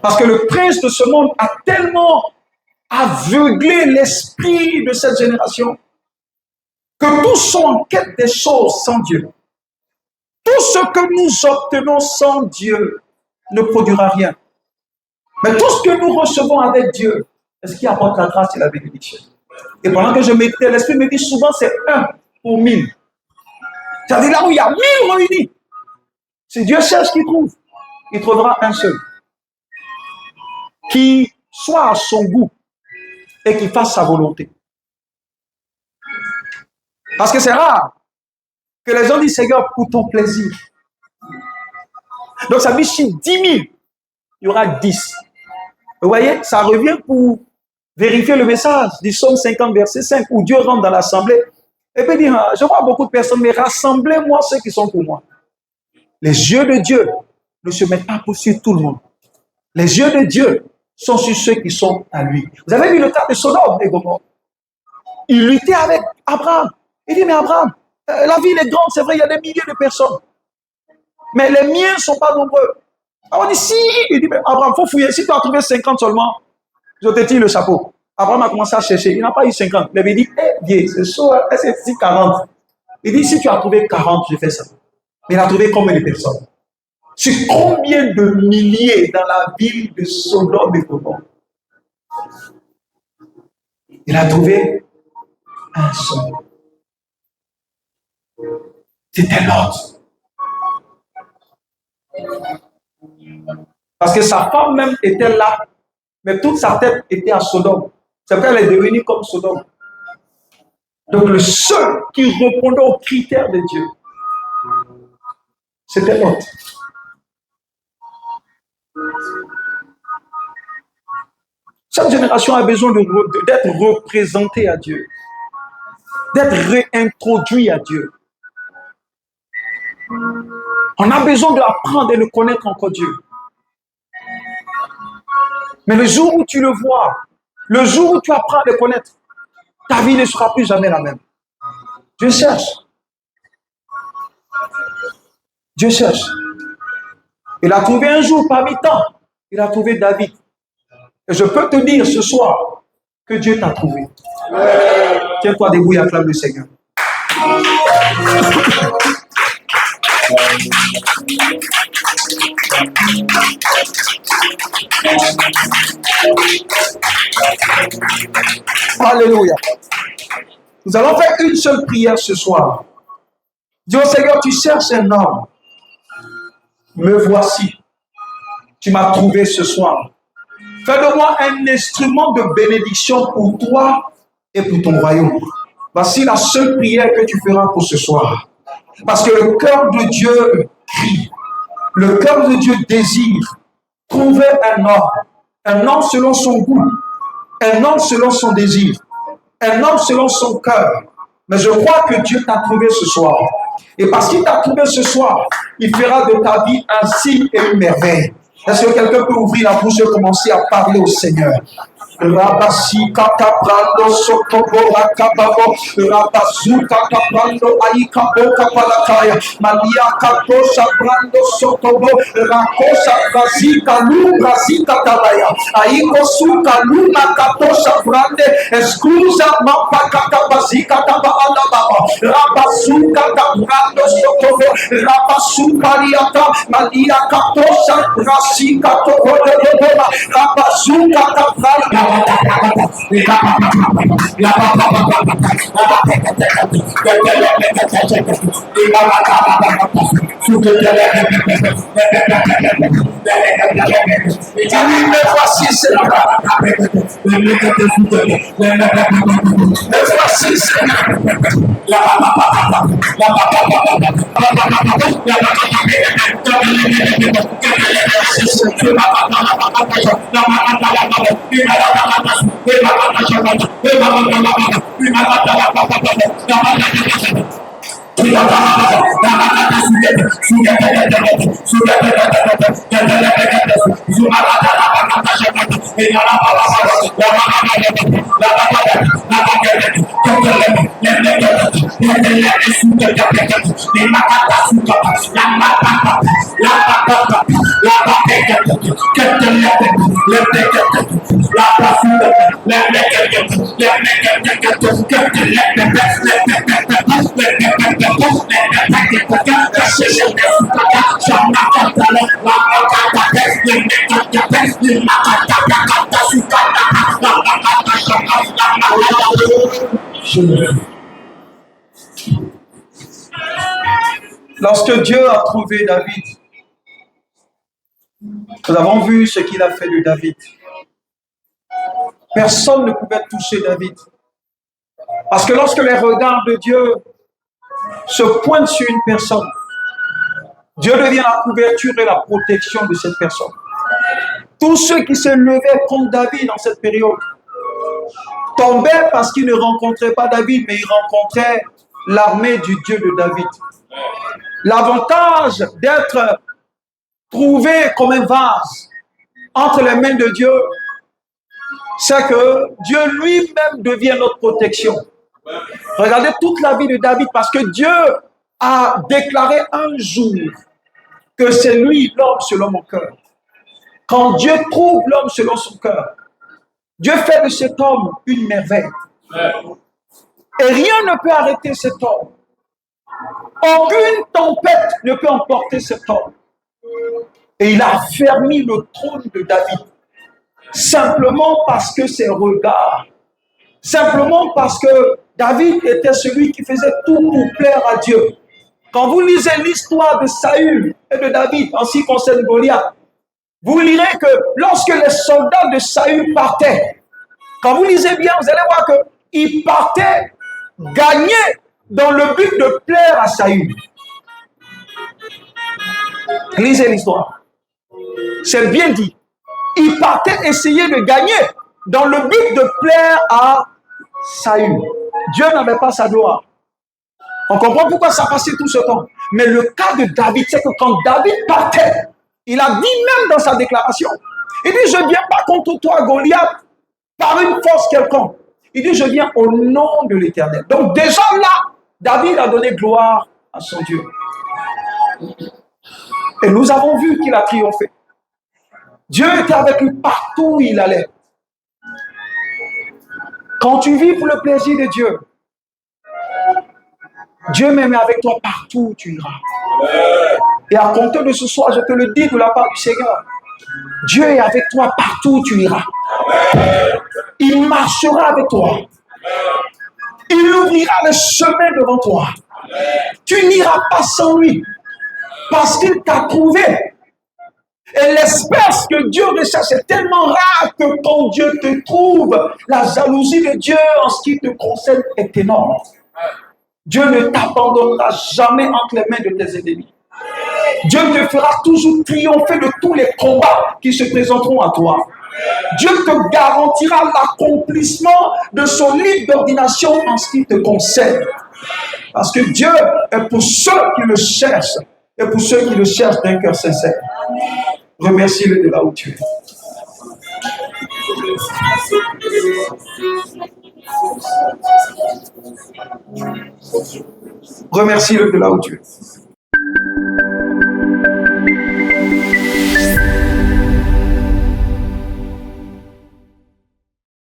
Parce que le prince de ce monde a tellement aveuglé l'esprit de cette génération que tous sont en quête des choses sans Dieu. Tout ce que nous obtenons sans Dieu ne produira rien. Mais tout ce que nous recevons avec Dieu, est ce qui apporte la grâce et la bénédiction. Et pendant que je méditais, l'Esprit me dit souvent c'est 1 pour 1000. C'est-à-dire là où il y a 1000 réunis. Si Dieu cherche qu'il trouve, il trouvera un seul. Qui soit à son goût et qui fasse sa volonté. Parce que c'est rare que les gens disent Seigneur, pour ton plaisir. Donc ça veut dire sur 10 000, il y aura 10. Vous voyez, ça revient pour vérifier le message du psaume 50, verset 5, où Dieu rentre dans l'assemblée et peut dire, je vois beaucoup de personnes, mais rassemblez-moi ceux qui sont pour moi. Les yeux de Dieu ne se mettent pas sur tout le monde. Les yeux de Dieu sont sur ceux qui sont à lui. Vous avez vu le cas de Sodome et Gomorrhe. Il luttait avec Abraham. Il dit, mais Abraham, la ville est grande, c'est vrai, il y a des milliers de personnes. Mais les miens ne sont pas nombreux. Alors on dit, si, il dit, mais Abraham, il faut fouiller. Si tu as trouvé 50 seulement, je te tire le chapeau. Abraham a commencé à chercher. Il n'a pas eu 50. Il avait dit, bien, c'est ça, c'est 40. Il dit, si tu as trouvé 40, je fais ça. Mais il a trouvé combien de personnes? Sur combien de milliers dans la ville de Sodome et Gomorrhe? Il a trouvé un seul. C'était l'autre. Parce que sa femme même était là, mais toute sa tête était à Sodome. C'est pourquoi elle est devenue comme Sodome. Donc le seul qui répondait aux critères de Dieu, c'était l'autre. Cette génération a besoin d'être représentée à Dieu, d'être réintroduit à Dieu. On a besoin d'apprendre et de connaître encore Dieu. Mais le jour où tu le vois, le jour où tu apprends à le connaître, ta vie ne sera plus jamais la même. Dieu cherche. Dieu cherche. Il a trouvé un jour parmi tant, il a trouvé David. Et je peux te dire ce soir que Dieu t'a trouvé. Tiens-toi debout et acclame le Seigneur. Alléluia. Nous allons faire une seule prière ce soir. Dis au Seigneur, tu cherches un homme. Me voici. Tu m'as trouvé ce soir. Fais de moi un instrument de bénédiction pour toi et pour ton royaume. Voici la seule prière que tu feras pour ce soir. Parce que le cœur de Dieu crie. Le cœur de Dieu désire trouver un homme selon son goût, un homme selon son désir, un homme selon son cœur. Mais je crois que Dieu t'a trouvé ce soir. Et parce qu'il t'a trouvé ce soir, il fera de ta vie un signe et une merveille. Est-ce que quelqu'un peut ouvrir la bouche et commencer à parler au Seigneur? Rabasi katabrando sotobo rakababo rabazu katabrando aikabo kapalakaya malia katosha brando sotobo rakosa razika lu razika tabaya aiko suka luna katosha brande esclusa mapa katabazika taba alababa rabazu katabrando sotobo rabasu kariata malia katosha razika tobo rabazu katabrando me voici Seigneur. Me voici Seigneur. Lorsque Dieu a trouvé David, nous avons vu ce qu'il a fait de David. Personne ne pouvait toucher David. Parce que lorsque les regards de Dieu se pointent sur une personne, Dieu devient la couverture et la protection de cette personne. Tous ceux qui se levaient contre David dans cette période tombaient parce qu'ils ne rencontraient pas David, mais ils rencontraient l'armée du Dieu de David. L'avantage d'être trouvé comme un vase entre les mains de Dieu, c'est que Dieu lui-même devient notre protection. Regardez toute la vie de David, parce que Dieu a déclaré un jour que c'est lui l'homme selon mon cœur. Quand Dieu trouve l'homme selon son cœur, Dieu fait de cet homme une merveille. Et rien ne peut arrêter cet homme. Aucune tempête ne peut emporter cet homme. Et il a affermi le trône de David. Simplement parce que ses regards, simplement parce que David était celui qui faisait tout pour plaire à Dieu. Quand vous lisez l'histoire de Saül et de David en ce qui concerne Goliath, vous lirez que lorsque les soldats de Saül partaient, quand vous lisez bien, vous allez voir qu'ils partaient gagner dans le but de plaire à Saül. Lisez l'histoire. C'est bien dit. Ils partaient essayer de gagner dans le but de plaire à Saül. Dieu n'avait pas sa gloire. On comprend pourquoi ça passait tout ce temps. Mais le cas de David, c'est que quand David partait, il a dit même dans sa déclaration, il dit, je ne viens pas contre toi, Goliath, par une force quelconque. Il dit, je viens au nom de l'Éternel. Donc déjà là, David a donné gloire à son Dieu. Et nous avons vu qu'il a triomphé. Dieu était avec lui partout où il allait. Quand tu vis pour le plaisir de Dieu, Dieu m'aime avec toi partout où tu iras. Et à compter de ce soir, je te le dis de la part du Seigneur, Dieu est avec toi partout où tu iras. Il marchera avec toi. Il ouvrira le chemin devant toi. Tu n'iras pas sans lui parce qu'il t'a trouvé. Et l'espèce que Dieu recherche est tellement rare que quand Dieu te trouve, la jalousie de Dieu en ce qui te concerne est énorme. Dieu ne t'abandonnera jamais entre les mains de tes ennemis. Dieu te fera toujours triompher de tous les combats qui se présenteront à toi. Dieu te garantira l'accomplissement de son livre d'ordination en ce qui te concerne. Parce que Dieu est pour ceux qui le cherchent et pour ceux qui le cherchent d'un cœur sincère. Remercie-le de là où tu es. Remercie-le de là où tu es.